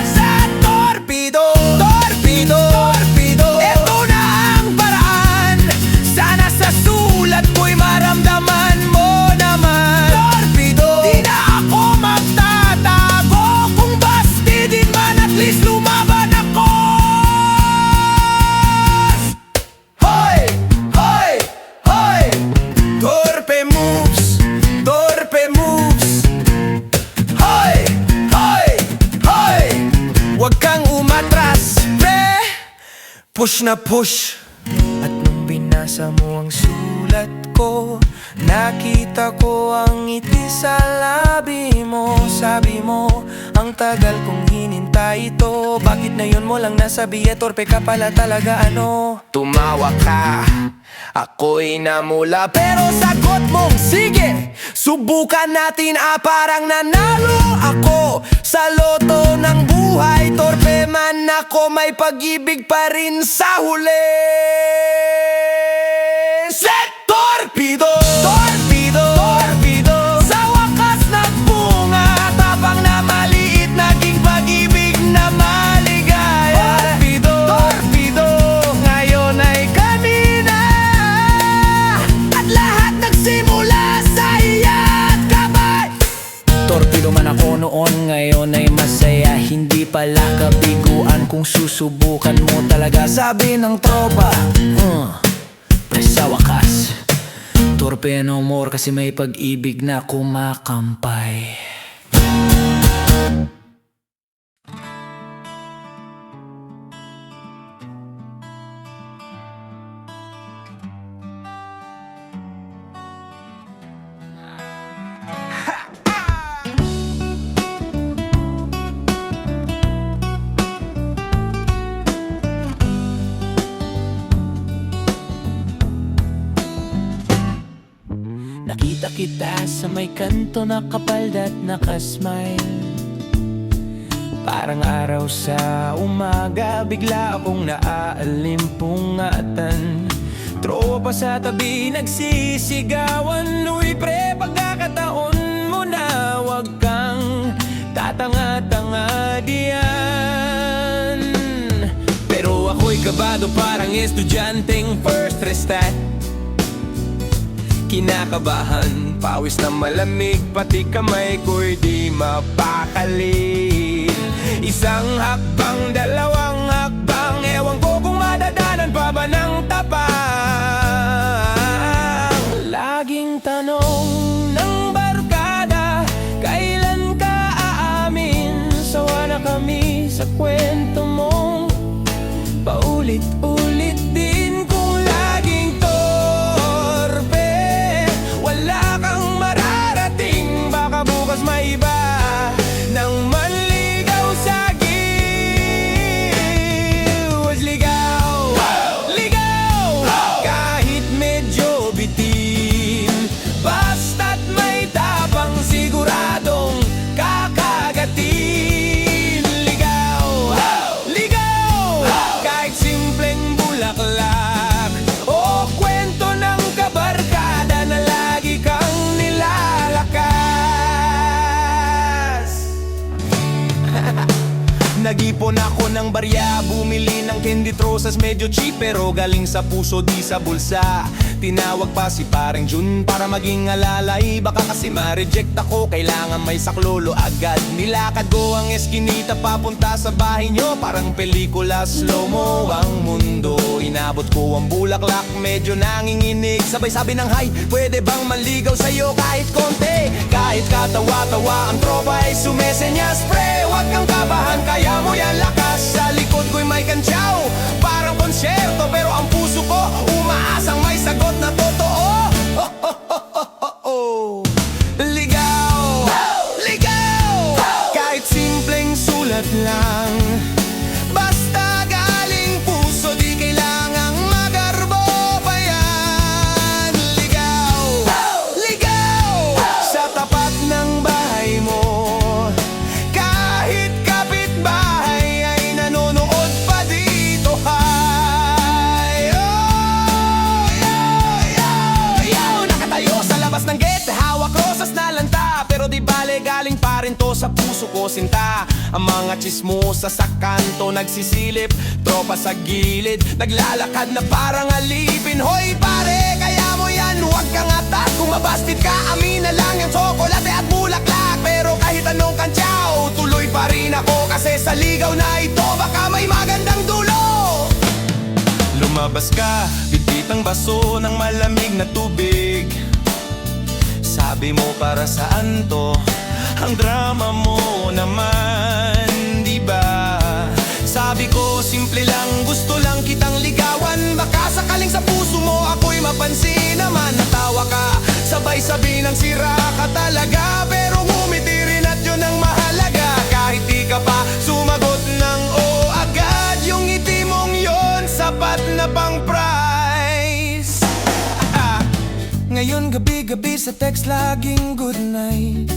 Sa torpedo, torpedo, torpedo, eto na ang paraan, sana sa sulat ko'y maramdaman mo naman. Torpedo, di na ako magtatago, kung bastidin man at least lumaban ako. Hoy, hoy, hoy, torpe moves, torpe moves. Hoy, hoy, hoy, wag kang umatras, pre, push na push. At nung binasa mo ang sulat ko, nakita ko ang ngiti sa labi mo. Sabi mo, ang tagal kong hinintay ito, bakit na yun mo lang nasabi, torpe ka pala talaga, ano? Tumawa ka, ako'y namula, pero sagot mong sige, subukan natin, parang nanalo ako sa loto ng buhay. Torpe man ako, may pag-ibig pa rin sa huli. Set torpedo, torpedo, torpedo, sa wakas nagbunga, tapang na maliit, naging pag-ibig na maligaya. Torpedo, torpedo, ngayon ay kanina, at lahat nagsimula sa iya't kabay. Torpedo man ako noon, ngayon ay masaya, hindi pala kabiguan kung susubukan mo talaga, sabi ng tropa. Pre, sa wakas, torpe no more, kasi may pag-ibig na kumakampay. Nakita kita sa may kanto, nakapalda at nakasmile, parang araw sa umaga, bigla akong naalimpungatan. Tropa sa tabi nagsisigawan, uy pre, pagkakataon mo na, wag kang tatanga-tanga diyan. Pero ako'y kabado, parang estudyanteng first restat. Kinakabahan, Pawis na malamig, pati kamay ko'y di mapakali. Isang hakbang, dalawang hakbang, ewan ko kung madadanan pa ba ng tapang. Laging tanong ng barkada, kailan ka aamin? Sawa na kami sa kwento mo, paulit-ulit din kung laging torpe. Wala kang mararating, baka bukas may iba nang manligaw sa giwas. Ligaw, ligaw, kahit medyo bitin, basta't may tapang, siguradong kakagatin. Ligaw, ligaw, kahit simpleng bulaklak o kwento ng kabarkada na lagi kang nilalakas. Nag-ipon ako ng barya, bumili ng candy roses, medyo cheap pero galing sa puso di sa bulsa. Tinawag pa si paring Jun para maging alalay, baka kasi ma-reject ako, kailangan may saklolo agad. Nilakad ko ang eskinita papunta sa bahay nyo, parang pelikula slow-mo ang mundo. Inabot ko ang bulaklak, medyo nanginginig, sabay sabi ng hi, pwede bang manligaw sa'yo kahit konti? Kahit katawa-tawa ang tropa ay sumesenyas, pre, wag kang kabahan, kaya mo yan, lakas. Sa likod ko'y may kantsaw, parang konsyerto, pero ang puso ko umaasang may sagot na totoo. Ligaw, ligaw, kahit simpleng sulat lang, basta galing puso, di kailangang magarbo pa yan. Ligaw, ligaw, sa tapat ng bahay mo, kahit kapitbahay ay nanonood pa dito. Hi, oh, yo, nakatayo sa labas ng gate, hawak rosas na lanta, pero di bale galing pa rin to sa puso ko, sinta. Ang mga chismosa sa kanto nagsisilip, tropa sa gilid naglalakad na parang alipin. Hoy pare, kaya mo yan, huwag kang atak. Kung mabastit ka, amin na lang yung tsokolate at bulaklak. Pero kahit anong kantsaw, tuloy pa rin ako, kasi sa ligaw na ito baka may magandang dulo. Lumabas ka, bitbit ang baso ng malamig na tubig. Sabi mo para saan to? Ang drama mo naman, di ba? Sabi ko simple lang, gusto lang kitang ligawan. Baka sakaling sa puso mo ako'y mapansin naman. Natawa ka, sabay sabi ng sira ka talaga, pero ngumiti rin at yun ang mahalaga. Kahit di ka pa sumagot ng oo agad, yung ngiti mong yun sapat na pang price. Ngayon gabi-gabi sa text laging good night.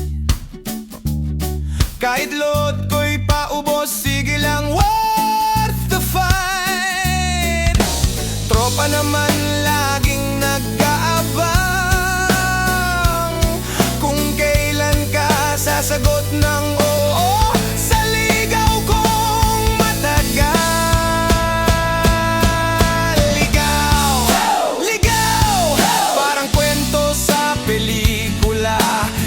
Kahit load ko'y paubos, sige lang, worth the fight. Tropa naman laging nag-aabang kung kailan ka sasagot ng oo sa ligaw kong matagal. Ligaw, ligaw, parang kwento sa pelikula,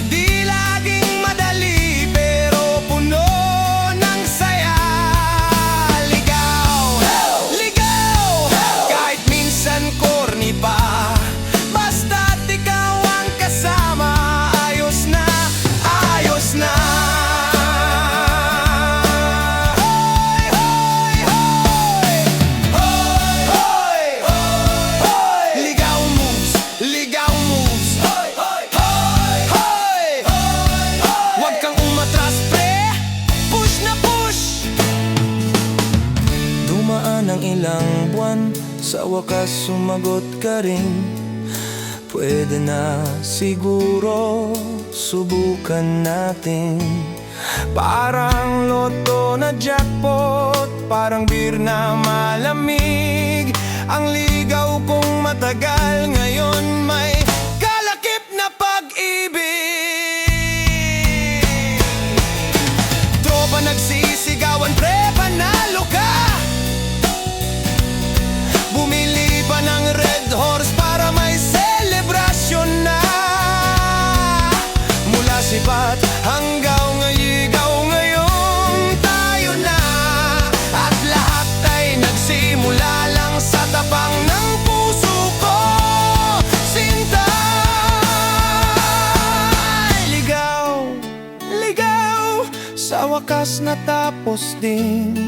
di laging madali pero puno ng saya. Ligaw, ligaw, kahit minsan corny pa, basta't ikaw ang kasama, ayos na, ayos na. Hoy, hoy, hoy, hoy, hoy, hoy, ligaw moves, ligaw moves. Hoy, hoy, hoy, hoy, hoy, wag kang umatras, pre, push na push. Dumaan ang ilang buwan, sa wakas sumagot ka rin. Pwede na siguro subukan natin. Parang loto na jackpot, parang beer na malamig. Ang ligaw kong matagal ngayon may kalakip na pag-ibig. Tropa nagsisigawan, pre, panalo ka. Bumili pa ng Red Horse para may selebrasyon na. sipat hanggang ngayigaw ngayon tayo na. At lahat ay nagsimula lang sa tapang ng puso ko. Sinta, ligaw, ligaw. Sa wakas natapos din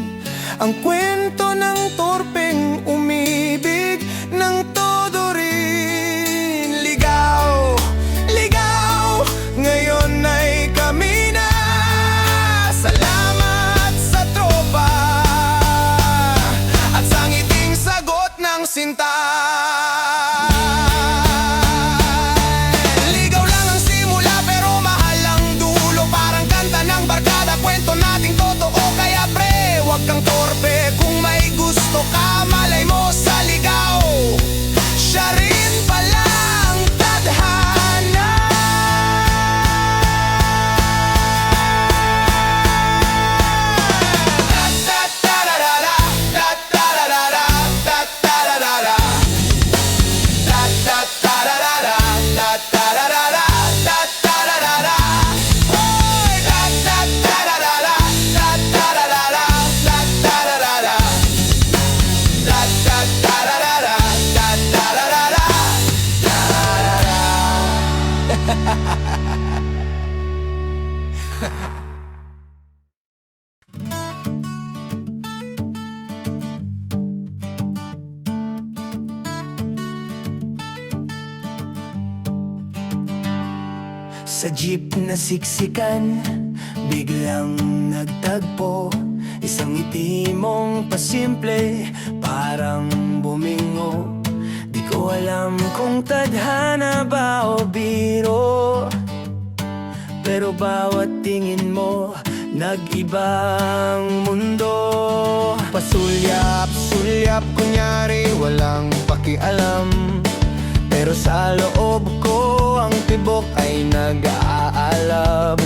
ang kwento ng torpeng umibig ng todo rin. Ligaw, ligaw, ngayon ay kami na. Salamat sa tropa at sa ngiting sagot ng sinta. Ligaw lang ang simula pero mahal ang dulo. Parang kanta ng barkada, kwento nating totoo. Kaya pre, wag kang torpe. Kung may gusto ka, malay mo sa ligaw siya rin pala ang tadhana. Ta-ta-ta-ra-ra-ra, ta-ta-ra-ra-ra, ta-ta-ra-ra-ra. Ta-ta-ta-ra-ra-ra, ta-ta-ra-ra-ra, ta-ta-ra-ra-ra. Hoy! Ta-ta-ta-ra-ra-ra, ta-ta-ra-ra-ra, ta-ta-ra-ra-ra. Ta-ta-ta-ra-ra-ra, ta-ta-ra-ra-ra. Sa jeep na siksikan, biglang nagtagpo. Isang ngiti mong pasimple, parang bumingo. Di ko alam kung tadhana ba o biro, pero bawat tingin mo, nag-ibang mundo. Pasulyap-sulyap, kunyari walang pakialam, pero sa loob ko ang tibok ay nag-aalab.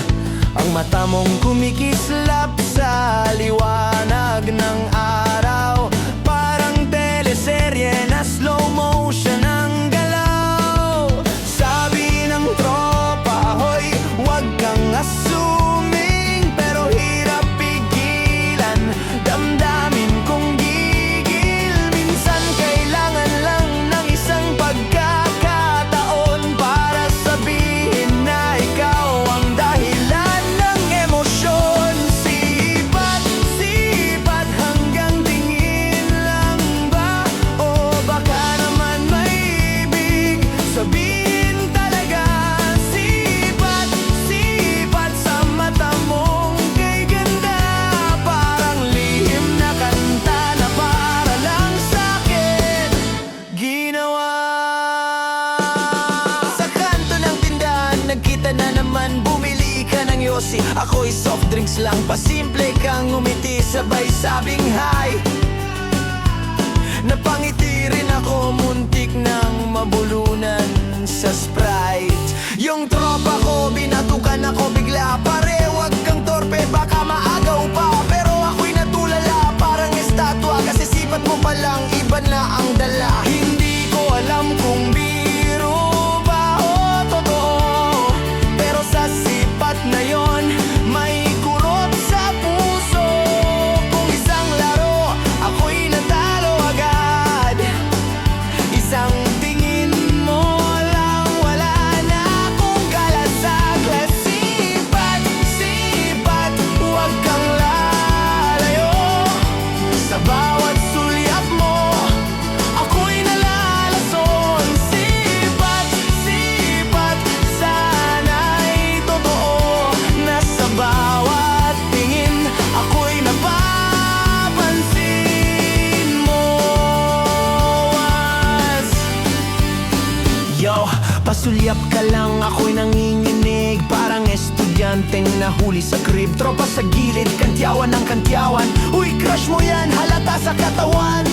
Ang mata mong kumikislap sa liwanag ng araw, parang teleserye na slow motion ang galaw. Sabi ng tropa, hoy, wag kang assuming, pero hirap pigilan, damdamin kong gigil. Minsan kailangan lang ng isang pagkakataon para sabihin na ikaw ang dahilan ng emosyon. Sipat, sipat hanggang tingin lang ba? O baka naman may ibig sabihin talaga. Sipat, sipat sa mata mong kay ganda, parang lihim na kanta na para lang sa'kin ginawa. Sa kanto ng tindahan, nagkita na naman, bumili ka ng yosi. Ako'y soft drinks lang, pasimple kang umiti, sabay sabing hi. Napangiti rin ako, muntik nang mabulunan sa Sprite. Yung tropa ko, binatukan ako bigla. Pare, wag kang torpe, baka maagaw pa. Pero ako'y natulala, parang estatwa, kasi sipat mo palang iba na ang dala. Hindi ko alam kung biro ba o totoo, pero sa sipat na yon, may kurot sa puso. Kung isang laro, ako'y natalo agad. Isang tingin mo lang, wala na akong kalasaglas. Sipat, sipat, huwag kang lalayo. Sa bawat sulyap mo, ako'y nalalason. Sipat, sipat, sana'y totoo na sa bawat tingin, ako'y napapansin mo. Yo, pasulyap ka lang, ako'y nanginginig, parang estudyanteng nahuli sa crib. Tropa sa gilid, kantyawan ng kantyawan. Uy, crush mo yan, halata sa katawan.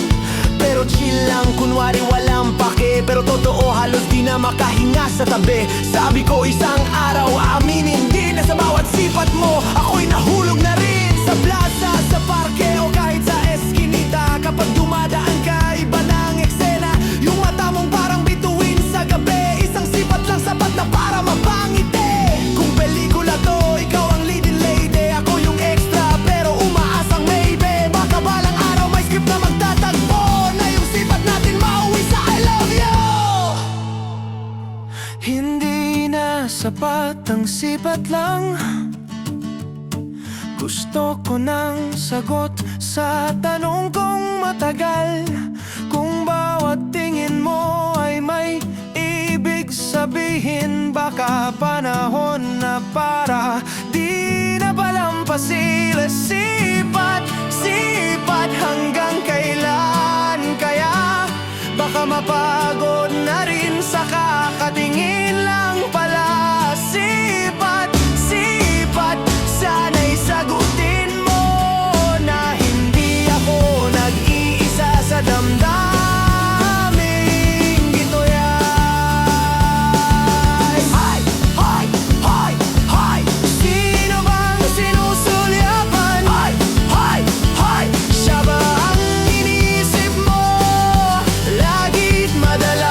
Pero chill lang, kunwari walang pake, pero totoo, halos di na makahinga sa tabi. Sabi ko isang araw, aaminin din na sa bawat sipat mo, ako'y nahulog na rin. Sa plaza, sa parke, o kahit sa eskinita. Kapag dumadaan ka, iba ng eksena. Yung mata mong parang bituin sa gabi, isang sipat lang sapat na para mapangiti. Kung pelikula sipat lang. Gusto ko ng sagot sa tanong kong matagal. Kung bawat tingin mo ay may ibig sabihin, baka panahon na para di na palampasin. Sipat, sipat hanggang kailan kaya? Baka mapagod na rin sa kakatingin lang pala. Sipat, sipat, sana'y sagutin mo na hindi ako nag-iisa sa damdaming ito yan. Hay, hay, hay, hay, sino bang sinusulyapan? Hay, hay, hay, siya ba ang inisip mo lagit madalas?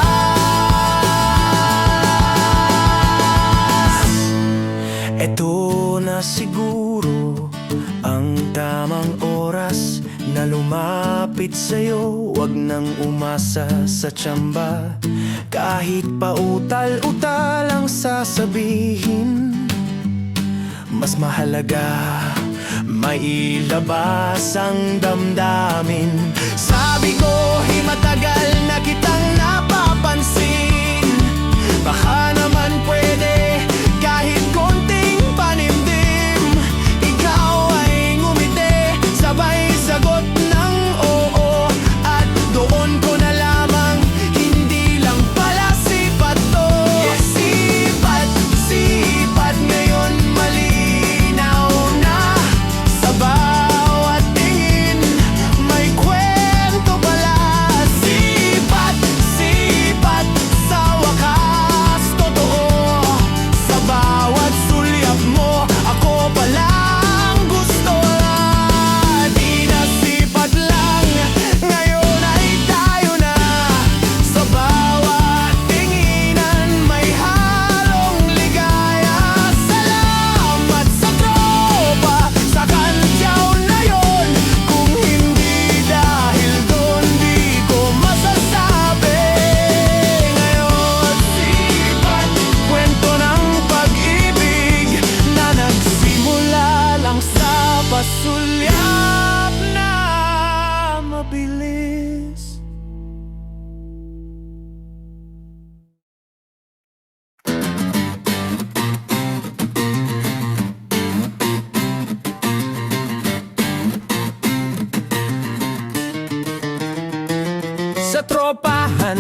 Eto na siguro ang tamang oras na lumapit sa'yo. Huwag nang umasa sa tsamba, kahit pautal-utal ang sasabihin. Mas mahalaga may ilabas ang damdamin. Sabi ko, matagal na kitang napapansin. Baka naman pwede kahit konting panimdim. Ikaw ay ngumiti, sabay sagot ng oo. At doon ko na lamang, hindi lang pala sipat to. Yes, sipat, sipat ngayon malinaw na. Sa bawat tingin, may kwento pala. Sipat, sipat, sa wakas totoo. Sa bawat sulyap mo, ako palang gusto. Di na sipat lang, ngayon ay tayo na. Sa bawat tinginan, may halong ligaya. Salamat sa tropa, sa kantyaw na yon. Kung hindi dahil doon, di ko masasabi. Ngayon, sipat, kwento ng pag-ibig na nagsimula lang sa pasulyap na mabilis. Sa tropahan,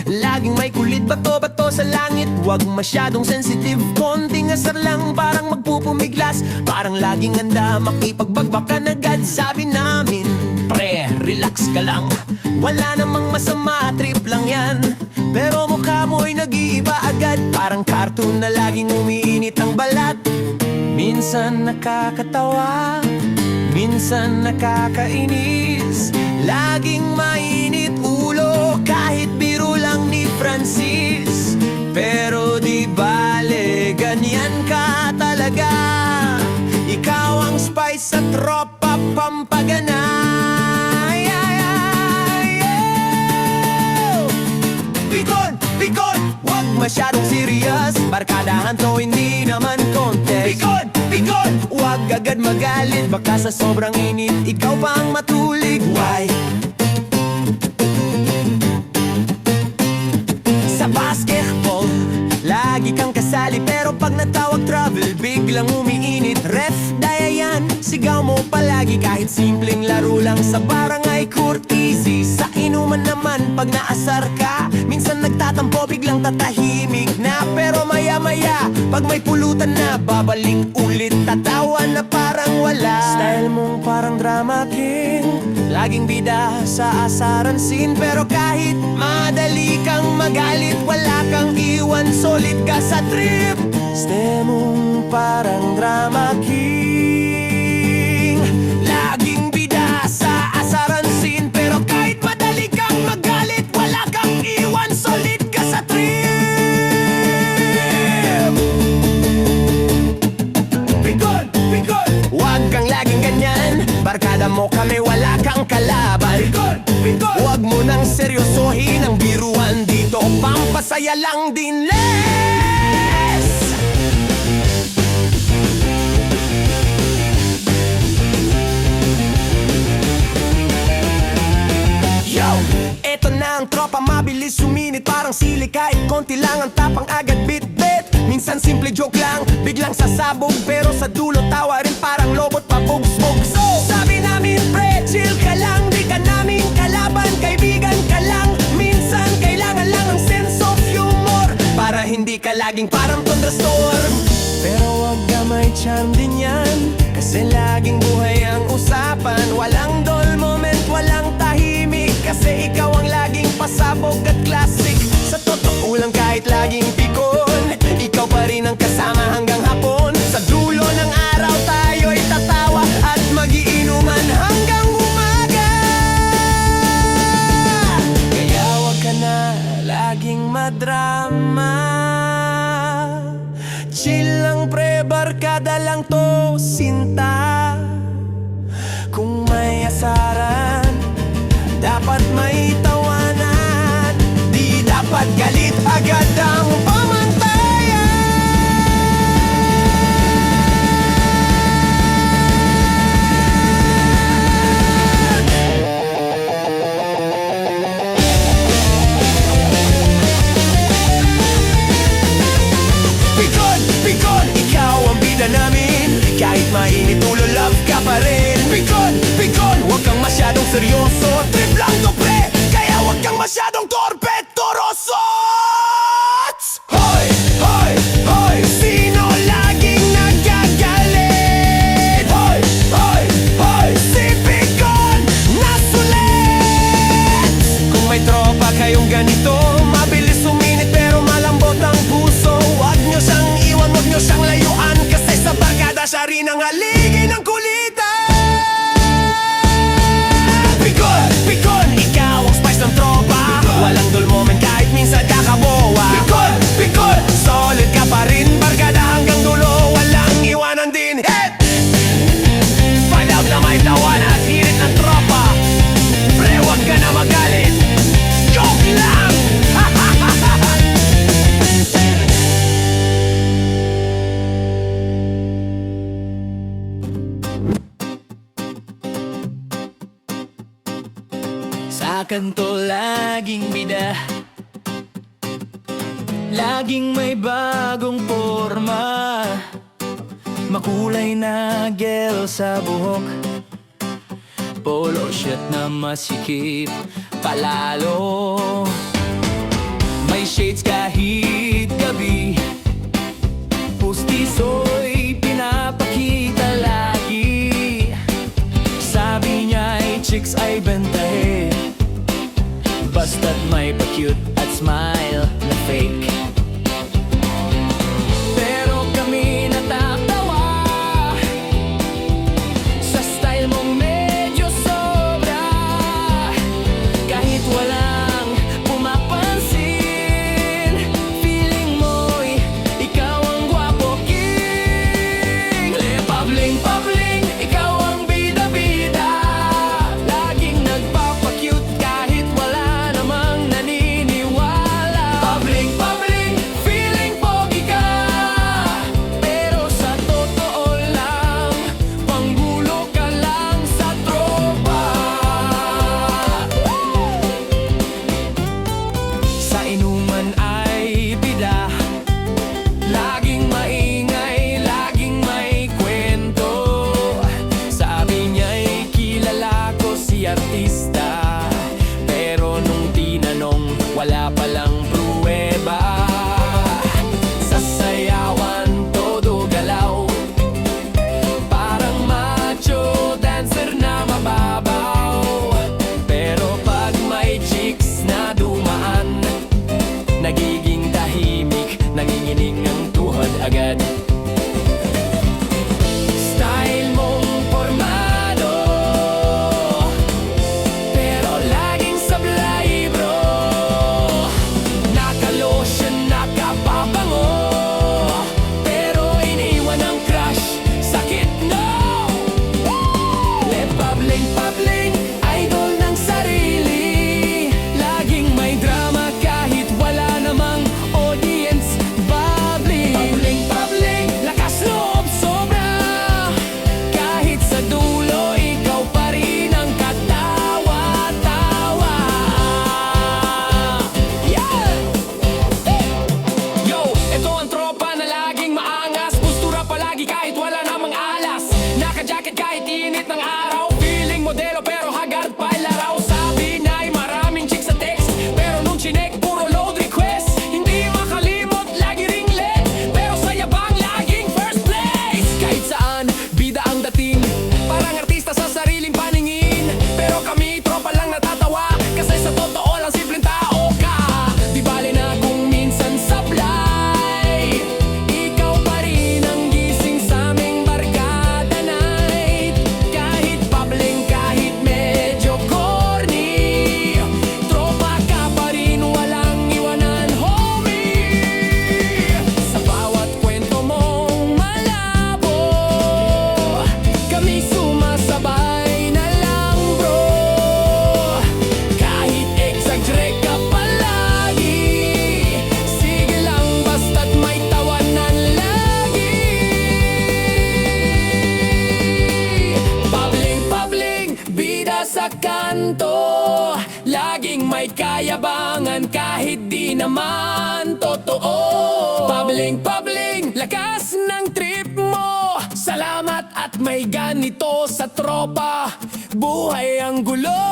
laging may kulit, bato-bato sa langit. Huwag masyadong sensitive, konting asar lang parang magpupumiglas. Parang laging handa makipagbagbakan agad. Sabi namin, pre, relax ka lang. Wala namang masama, trip lang yan. Pero mukha mo'y nag-iiba agad. Parang cartoon na laging umiinit ang balat. Minsan nakakatawa, minsan nakakainis. Laging mainit ulo kahit biro lang ni Francis. Pero di bale, ganyan ka talaga. Ikaw ang spice sa tropa, pampagana. Pikon, pikon, wag masyadong serious. Barkadahan to, hindi naman contest. Pikon, pikon, wag agad magalit. Baka sa sobrang init, ikaw pa ang matulig. Why? Sa basketball, lagi kang kasali. Pero pag natawag travel, biglang umiinit. Ref, daya yan, sigaw mo palagi. Kahit simpleng laro lang sa barangay court, easy. Sa inuman naman, pag naasar ka, minsan nagtatampo, biglang tatahimik na. Pero maya-maya, pag may pulutan na, babalik ulit, tatawa na parang wala. Style mong parang drama king, laging bida sa asaran scene. Pero kahit madali kang magalit, wala kang iwan, solid ka sa trip. Style mong parang drama king, laging bida sa asaran scene. Pero kahit madali kang magalit, wala kang iwan, solid ka sa trip. Pikon, pikon, wag kang laging ganyan. Barkada mo kami, wala kang kalaban. Pikon, pikon, wag mo nang seryosohin ang biruan dito. Pampasaya lang din, les. Mabilis suminit parang sili, kahit konti lang ang tapang agad bit-bit. Minsan simple joke lang, biglang sasabog, pero sa dulo tawa rin parang lobot pabugsbog. So, sabi namin pre, chill ka lang, di ka namin kalaban, kaibigan ka lang. Minsan kailangan lang ng sense of humor para hindi ka laging parang thunderstorm. Pero wag ka may charm din yan, kasi laging buhay ang usapan. Walang dull moment, walang tahimik, kasi ikaw ang laging pasabog at classic. Sa totoo lang kahit laging pikon, ikaw pa rin ang kasama hanggang hapon. Sa dulo ng araw tayo'y tatawa at magiinuman hanggang umaga. Kaya wag ka na laging madrama, chill lang pre, barkada lang to, sinta. Kung may asaran, dapat may tawanan, di dapat galit agad ang pamantayan. Pikon, pikon, ikaw ang bida namin, kahit mainit ulo, love ka pa rin. Pikon, pikon, huwag kang masyadong seryoso, trip lang to pre, kaya huwag kang masyadong torpe, toroso. Hoy, hoy, hoy, sino laging nagagalit? Hoy, hoy, hoy, si Pikon nasulit. Kung may tropa kayong ganito, mabilis suminit pero malambot ang puso. Huwag nyo siyang iwan, huwag nyo siyang layuan, kasi sa barkada siya rin ang haligi ng kulitan. Pikon, pikon, ikaw ang spice ng tropa, walang dull moment kahit minsan kakabowa. Pikon, pikon, solid ka pa rin, barkada hanggang dulo, walang iwanan din. Hit! Find out na may tawanan at hirit ng tropa, pre, huwag ka na magalit, joke lang. Sa kanto laging bida, laging may bagong forma, makulay na gel sa buhok, polo shirt na masikip palalo. May shades kahit gabi, pustiso'y pinapakita lagi. Sabi niya'y chicks ay bentahe, basta't may pa-cute at smile na fake. Pero kami natatawa sa style mong medyo sobra, kahit walang pumapansin. Feeling mo'y ikaw ang gwapo, kid. kahit init ng araw. Feeling modelo pero haggard pa laraw. Sabi niya ay maraming chicks sa text, pero nung chinek puro load request. Hindi makalimot, lagi ring late, pero sa yabang laging first place. Kahit saan, bida ang dating, parang artista sa sariling paningin. Pero kami tropa lang natatawa, kasi sa totoo lang simpleng tao ka. Di bale na kung minsan sablay, ikaw pa rin ang gising sa aming barkada night. Kahit pabling, kahit medyo corny, tropa ka pa rin, walang iwanan homie. Sa bawat kwento mong malabo, kami sumasabay na lang bro. Kahit exaggerate ka palagi, sige lang basta't may tawanan lagi. Pabling, bida sa kanto, laging may kayabangan kahit di naman totoo. Pabling, lakas ng trip mo, salamat at may ganito sa tropa, buhay ang gulo.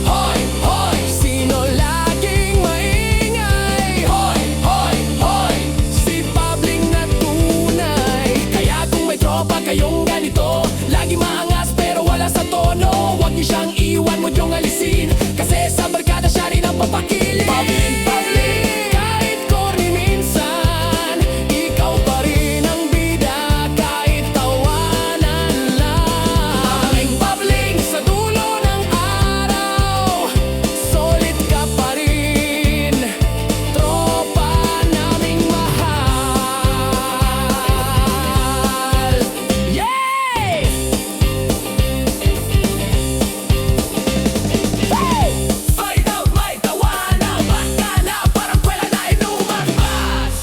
Hoy, sino laging maingay? Hoy, si Pabling na tunay. Kaya kung may tropa kayong ganito, lagi maangas pero wala sa tono, huwag niyo siyang iwan, mo diyong alisin, kasi sa barkada siya rin ang papakilin. Pabling, kahit corny minsan, ikaw pa rin ang bida, kahit tawanan lang. Pabling, sa dulo ng araw, solid ka pa rin, tropa naming mahal. Yay! Fight out, may tawanan, baka na parang kwela na inumagbas.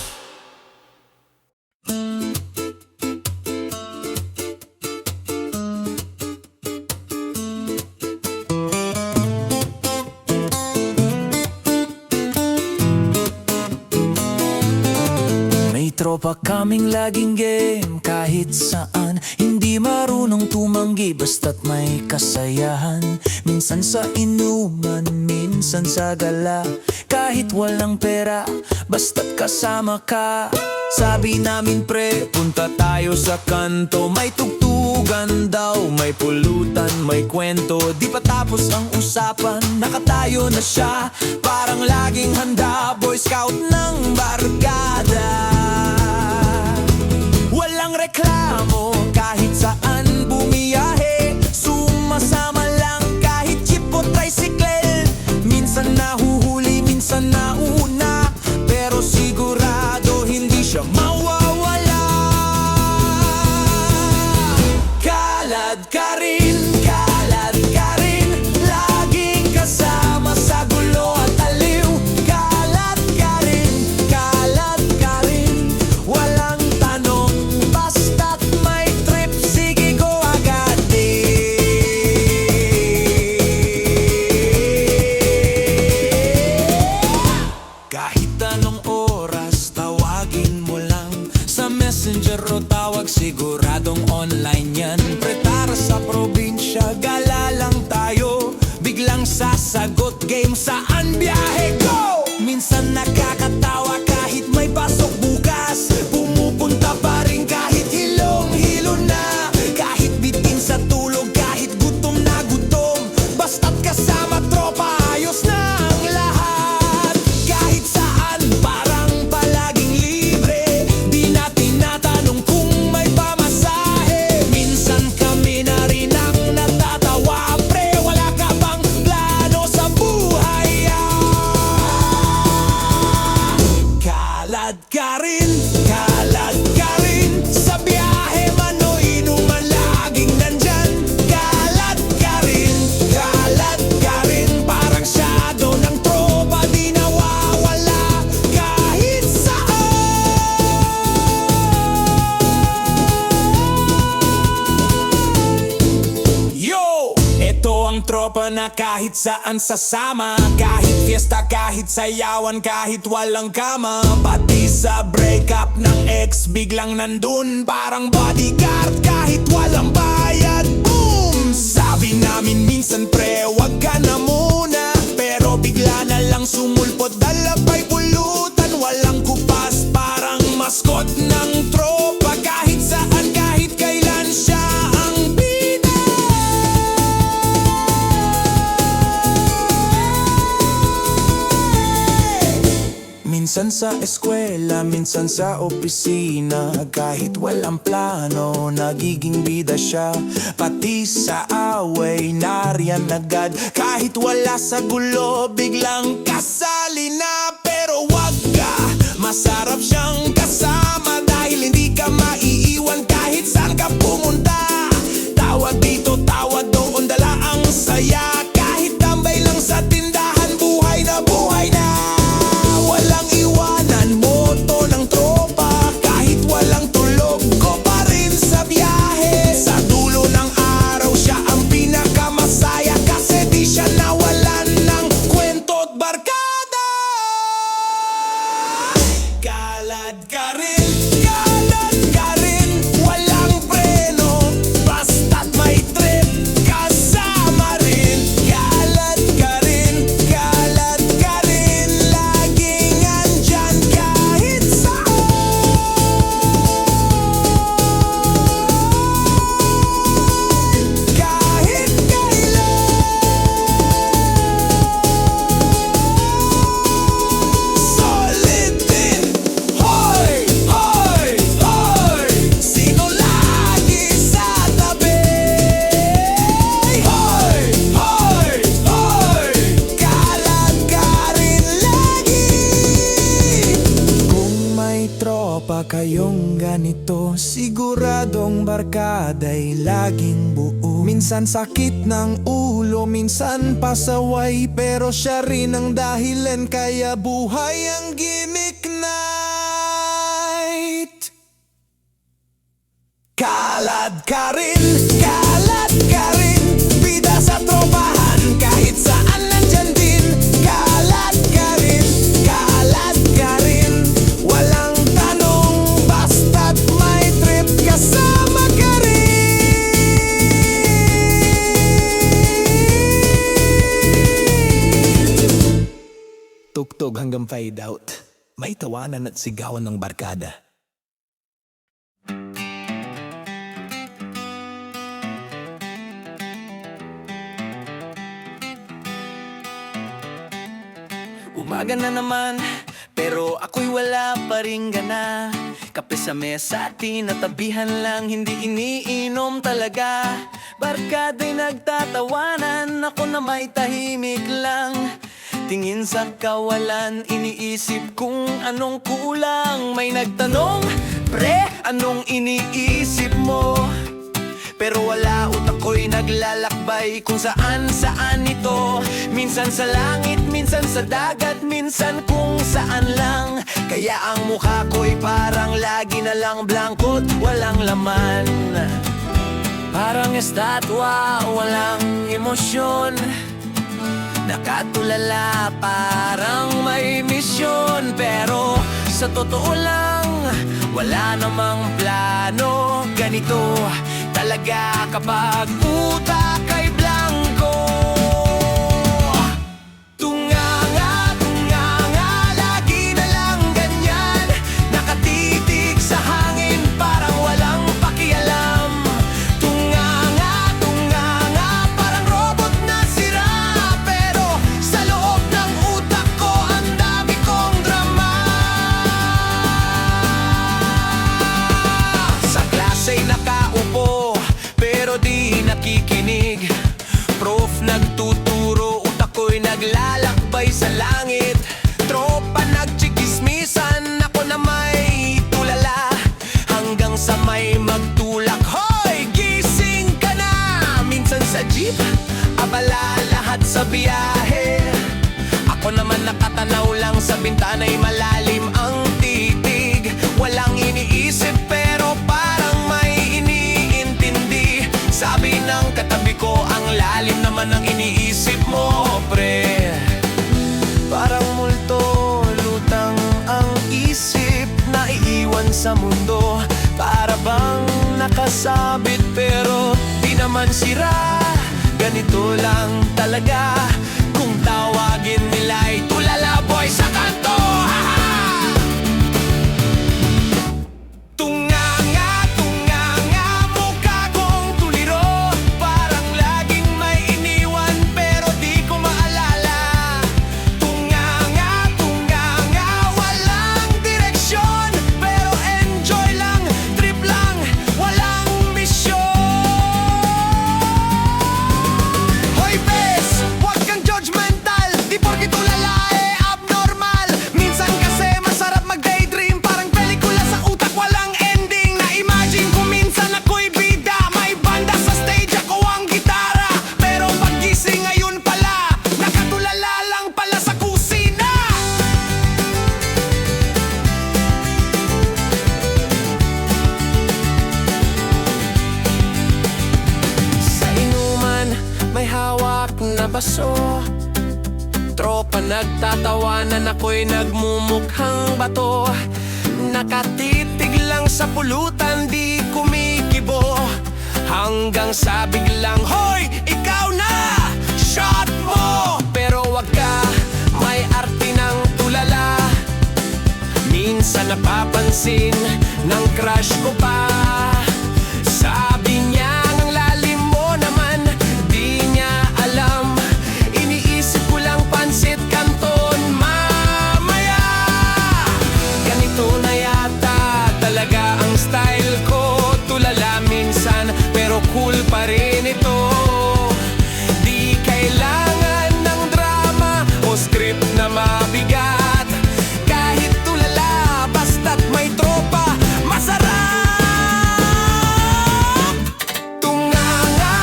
May tropa kaming laging game kahit saan, hindi marunong tumanggi basta't may kasayahan. Minsan sa inuman, minsan sa gala, kahit walang pera basta't kasama ka. Sabi namin pre, punta tayo sa kanto, may tugtugan daw, may pulutan, may kwento. Di pa tapos ang usapan, nakatayo na siya, parang laging handa, Boy Scout ng barkada. Walang reklamo kahit saan bumiyahe, sumasama lang kahit jeep o tricycle. Minsan nahuhuli, minsan nauna, pero sigurado hindi siya mawawala. Kalad ka rin, laging kasama sa gulo at aliw. Kalad ka rin, walang tanong, basta't may trip, sige go agad Kahit anong oras, tawagin mo lang sa messenger o tawag, siguradong online yan. Pretara sa probinsya, gala lang tayo, biglang sasagot, game saan biyahe, go! Minsan nakakatawa kahit may pasok bukas, pumupunta pa rin kahit hilong-hilo na, kahit bitin sa tulog, kahit gutom na gutom, basta't kasama tropa, ayos na ang lahat. Kahit saan, parang palaging libre, di na tinatanong kung may pamasahe. Minsan kami na rin ang natatawa, pre, wala ka bang plano sa buhay? Kalad ka rin, sa biyahe man o inuman laging nandyan. Kalad ka rin, parang shadow ng tropa, di nawawala kahit saan. Yo! Ito ang tropa na kahit saan sasama. Kahit fiesta, kahit sayawan, kahit walang kama. Pati sa breakup ng ex, biglang nandun. Parang bodyguard kahit walang bayad. Boom! Sabi namin minsan pre, wag ka na muna. Pero bigla na lang sumulpot, dala pa'y pulutan. Walang kupas, parang maskot ng tropa. Kahit saan, kahit kailan siya ang bida. Minsan sa eskwela, minsan sa opisina. Kahit walang plano, nagiging bida siya. Pati sa away, nariyan agad. Kahit wala sa gulo, biglang kasali na. Pero wag ka, masarap siyang kasama. Dahil hindi ka maiiwan kahit saan ka pumunta. Tawag dito, tawag doon, dala ang saya. Kahit tambay lang sa tindahan, buhay na buhay na. Walang iwanan, moto ng tropa. Kahit walang tulog, ko pa rin sa biyahe. Sa dulo ng araw, siya ang pinakamasaya. Kasi di siya nawalan ng kwento't barkada. Kalad ka rin, walang preno. Basta't may trip, kasama rin. Kalad ka rin, laging andyan kahit saan. Kahit kailan. Solid din. Hoy, hoy, hoy. Sino lagi sa tabi? Hoy, hoy, hoy. Kalad ka rin lagi. Kung may tropa kayong ganito, siguradong barkada'y laging buo. Minsan sakit ng ulo, minsan pasaway, pero siya rin ang dahilan kaya buhay ang gimmick night. Kalad ka rin, bida sa tropahan, kahit saan nandyan din. Kalad ka rin, walang tanong, basta't may trip, kasama ka rin. Tugtog hanggang fade out, may tawanan at sigawan ng barkada. Umaga na naman, pero ako'y wala pa ring gana. Kape sa mesa, tinatabihan lang, hindi iniinom talaga. Barkada'y nagtatawanan, ako na may tahimik lang. Tingin sa kawalan, iniisip kung anong kulang. May nagtanong, pre, anong iniisip mo? Pero wala, utak ko'y naglalakbay kung saan ito. Minsan sa langit, minsan sa dagat, minsan kung saan lang. Kaya ang mukha ko'y parang lagi na lang blankot, walang laman. Parang estatwa, walang emosyon. Nakatulala, parang may misyon. Pero sa totoo lang, wala namang plano. Ganito talaga kapag utak ay blanco. Tunganga, lagi na lang ganyan. Nakatitig sa hangin, parang walang pakialam. Tunganga, parang robot na sira. Pero sa loob ng utak ko, ang dami kong drama. Sa klasa'y nakaupo, pero di nakikinig. Prof nagtuturo, utak ko'y naglalakbay sa langit. Tropa nagchikismisan, ako na may tulala. Hanggang sa may magtulak, hoy, gising ka na! Minsan sa jeep, abala lahat sa biyahe. Ako naman nakatanaw lang sa bintana'y malalim ang titig. Walang iniisip pero parang may iniintindi. Sabi ng katabi ko, ang lalim naman ang iniisip naman sira. Ganito lang talaga kung tawagin nila'y tulala boy sa kanto. Tunganga, mukha kong tuliro. Parang laging may iniwan pero di ko maalala. Tunganga, walang direksyon pero enjoy lang, trip lang, walang misyon. Hoy bes, huwag kang judgmental. Di porke tulala abnormal. Minsan kasi masarap mag-daydream. Parang pelikula sa utak, walang ending. Na-imagine ko minsan ako'y bida. May banda sa stage, ako ang gitara. Pero paggising ngayon pala, nakatulala lang pala sa kusina. Sa inuman, may hawak na baso. Tropa nagtatawanan, ako'y nagmumukhang bato. Nakatitig lang sa pulutan, di kumikibo. Hanggang sa biglang, hoy, ikaw na! Shot mo! Pero wag ka, may arte ng tulala. Minsan napapansin ng crush ko pa. Sabi niya, ang lalim mo naman, di niya alam. Iniisip ko lang pansit kanton mamaya. Ganito na yata talaga ang style ko. Tulala minsan, pero cool pa rin ito. Di kailangan ng drama o script na mabigat. Kahit tulala, basta't may tropa, masarap. Tunganga,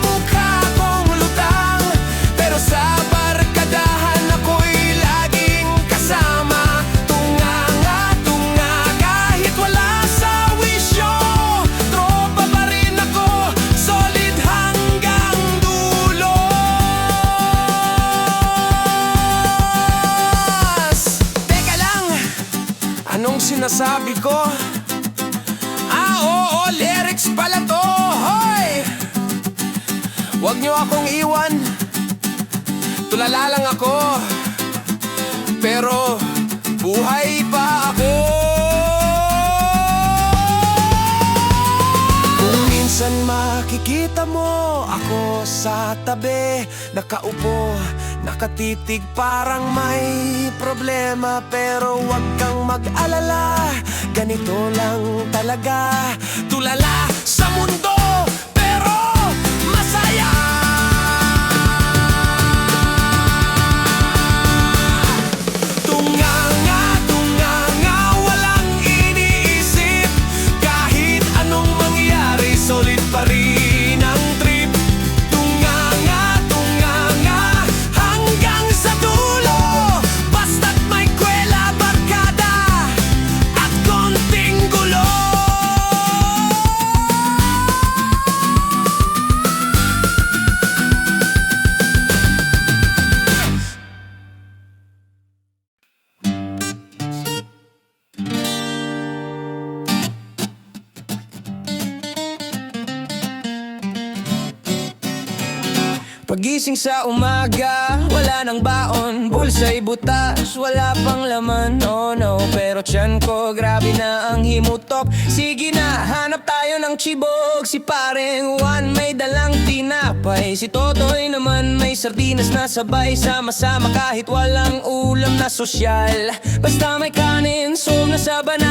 mukha kong lutang. Pero sa barkadahan ako'y laging kasama. Tunganga, kahit wala sa wisyo. Tropa pa rin ako, solid hanggang dulo. Teka lang, anong sinasabi ko? Oo, lyrics pala to. Hoy! Huwag niyo akong iwan. Tulala lang ako. Pero buhay pa ako. Kung minsan makikita mo ako sa tabi, nakaupo, nakatitig, parang may problema. Pero wag kang mag-alala, ganito lang talaga. Tulala sa mundo, pero masaya. Tunganga, walang iniisip. Kahit anong mangyari, solid pa rin ang trip. Tunganga, hanggang sa dulo. Basta't may kwela, barkada at konting gulo. Pagising sa umaga, wala nang baon. Bulsa'y butas, wala pang laman. Oh no, pero tiyan ko, grabe na ang himutok. Sige na, hanap tayo ng chibog. Si pareng Juan may dalang tinapay. Si Totoy naman may sardinas na sabay. Sama-sama kahit walang ulam na sosyal. Basta may kanin, som na sa banal.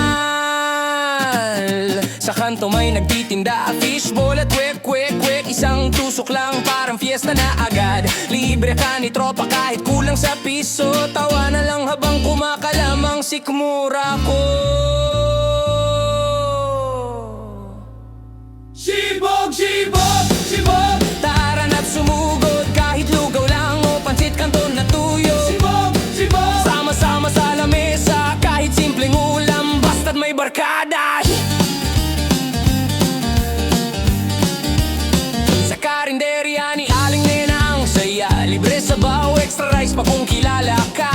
Sa kanto may nagtitinda, fishball at kwek. Isang tusok lang, parang fiesta na agad. Libre ka ni tropa kahit kulang sa piso. Tawa na lang habang kumakalamang sikmura ko. Sibog! Tara na't sumugod kahit lugaw lang o pansit kanton na tuyo. Sibog! Sama-sama sa lamesa kahit simpleng ulam, basta't may barkada. Sa karinderya ni Aling Nena ang saya. Libre sabaw, extra rice pa kung kilala ka.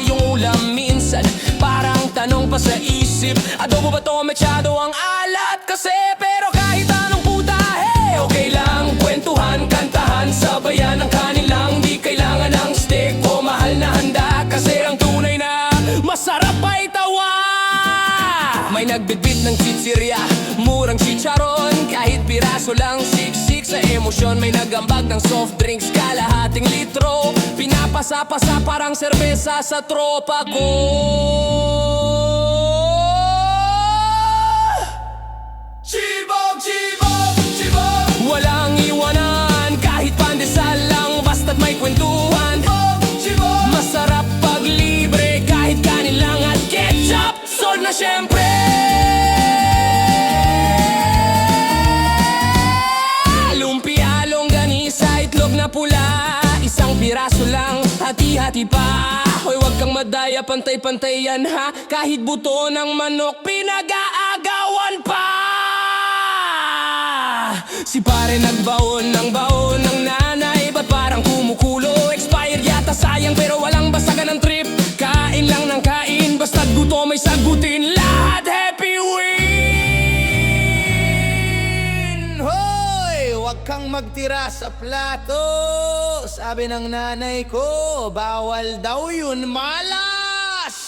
Yung ulam minsan parang tanong pa sa isip, adobo ba to, mechado ang alat kasi. Pero kahit anong puta, hey, May nagbitbit ng chichirya, murang chicharon. Kahit piraso lang, siksik sa emosyon. May nagambag ng soft drinks, kalahating litro. Pinapasa-pasa parang serbesa sa tropa ko. Chibog, chibog, chibog, Walang iwanan, kahit pandesal lang, basta't may kwentuhan. chibog. Masarap pag libre, kahit kanin lang at ketchup. Sold na syempre. Lumpia, longganisa, itlog na pula. Isang piraso lang, hati-hati pa. Hoy, wag kang madaya, pantay-pantay yan ha. Kahit buto ng manok, pinag-aagawan pa. Si pare nagbaon ng baon ng nanay. Ba't parang kumukulo? Expired yata, sayang, pero walang basagan ng trip. Kain lang ng kain, basta't gutom may sagutin. Lahat happy win. Hoy! Huwag kang magtira sa plato. Sabi ng nanay ko, bawal daw yun, malas!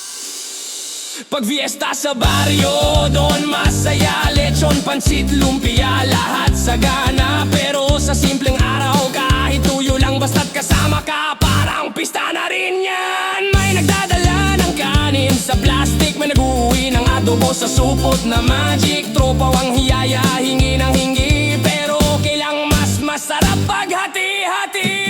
Pag fiesta sa baryo, doon masaya. Lechon, pansit, lumpia, lahat sagana. Pero sa simpleng araw, kahit tuyo lang, basta't kasama ka, parang pista na rin yan. May nagdadala ng kanin sa plastic, may nag-uwi ng adobo sa supot na magic. Tropa ang hiyaya, hingi ng hingi, pero okay lang, mas masarap pag hati-hati.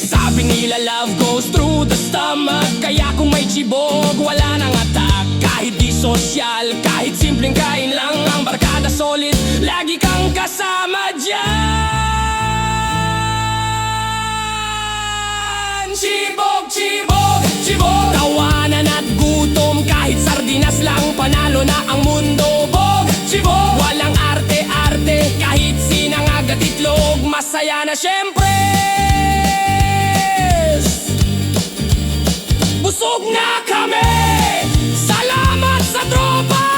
Sabi nila love goes through the stomach, kaya kung may chibog, wala nang attack. Kahit di sosyal, kahit simpleng kain lang, ang barkada solid, lagi kang kasama dyan. Chibog, chibog, chibog, tawanan at gutom, kahit sardinas lang, panalo na ang mundo. Bog, chibog, walang arte-arte, kahit sinangag at itlog, masaya na syempre. Busog na kami, salamat sa tropa.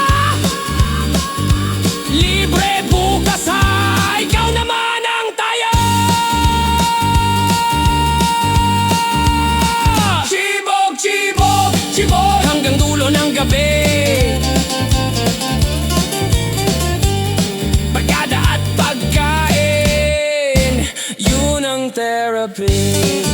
Libre bukas ha, ikaw naman ang tayo. Chibog, chibog, chibog, hanggang dulo ng gabi. Barkada at pagkain, yun ang therapy.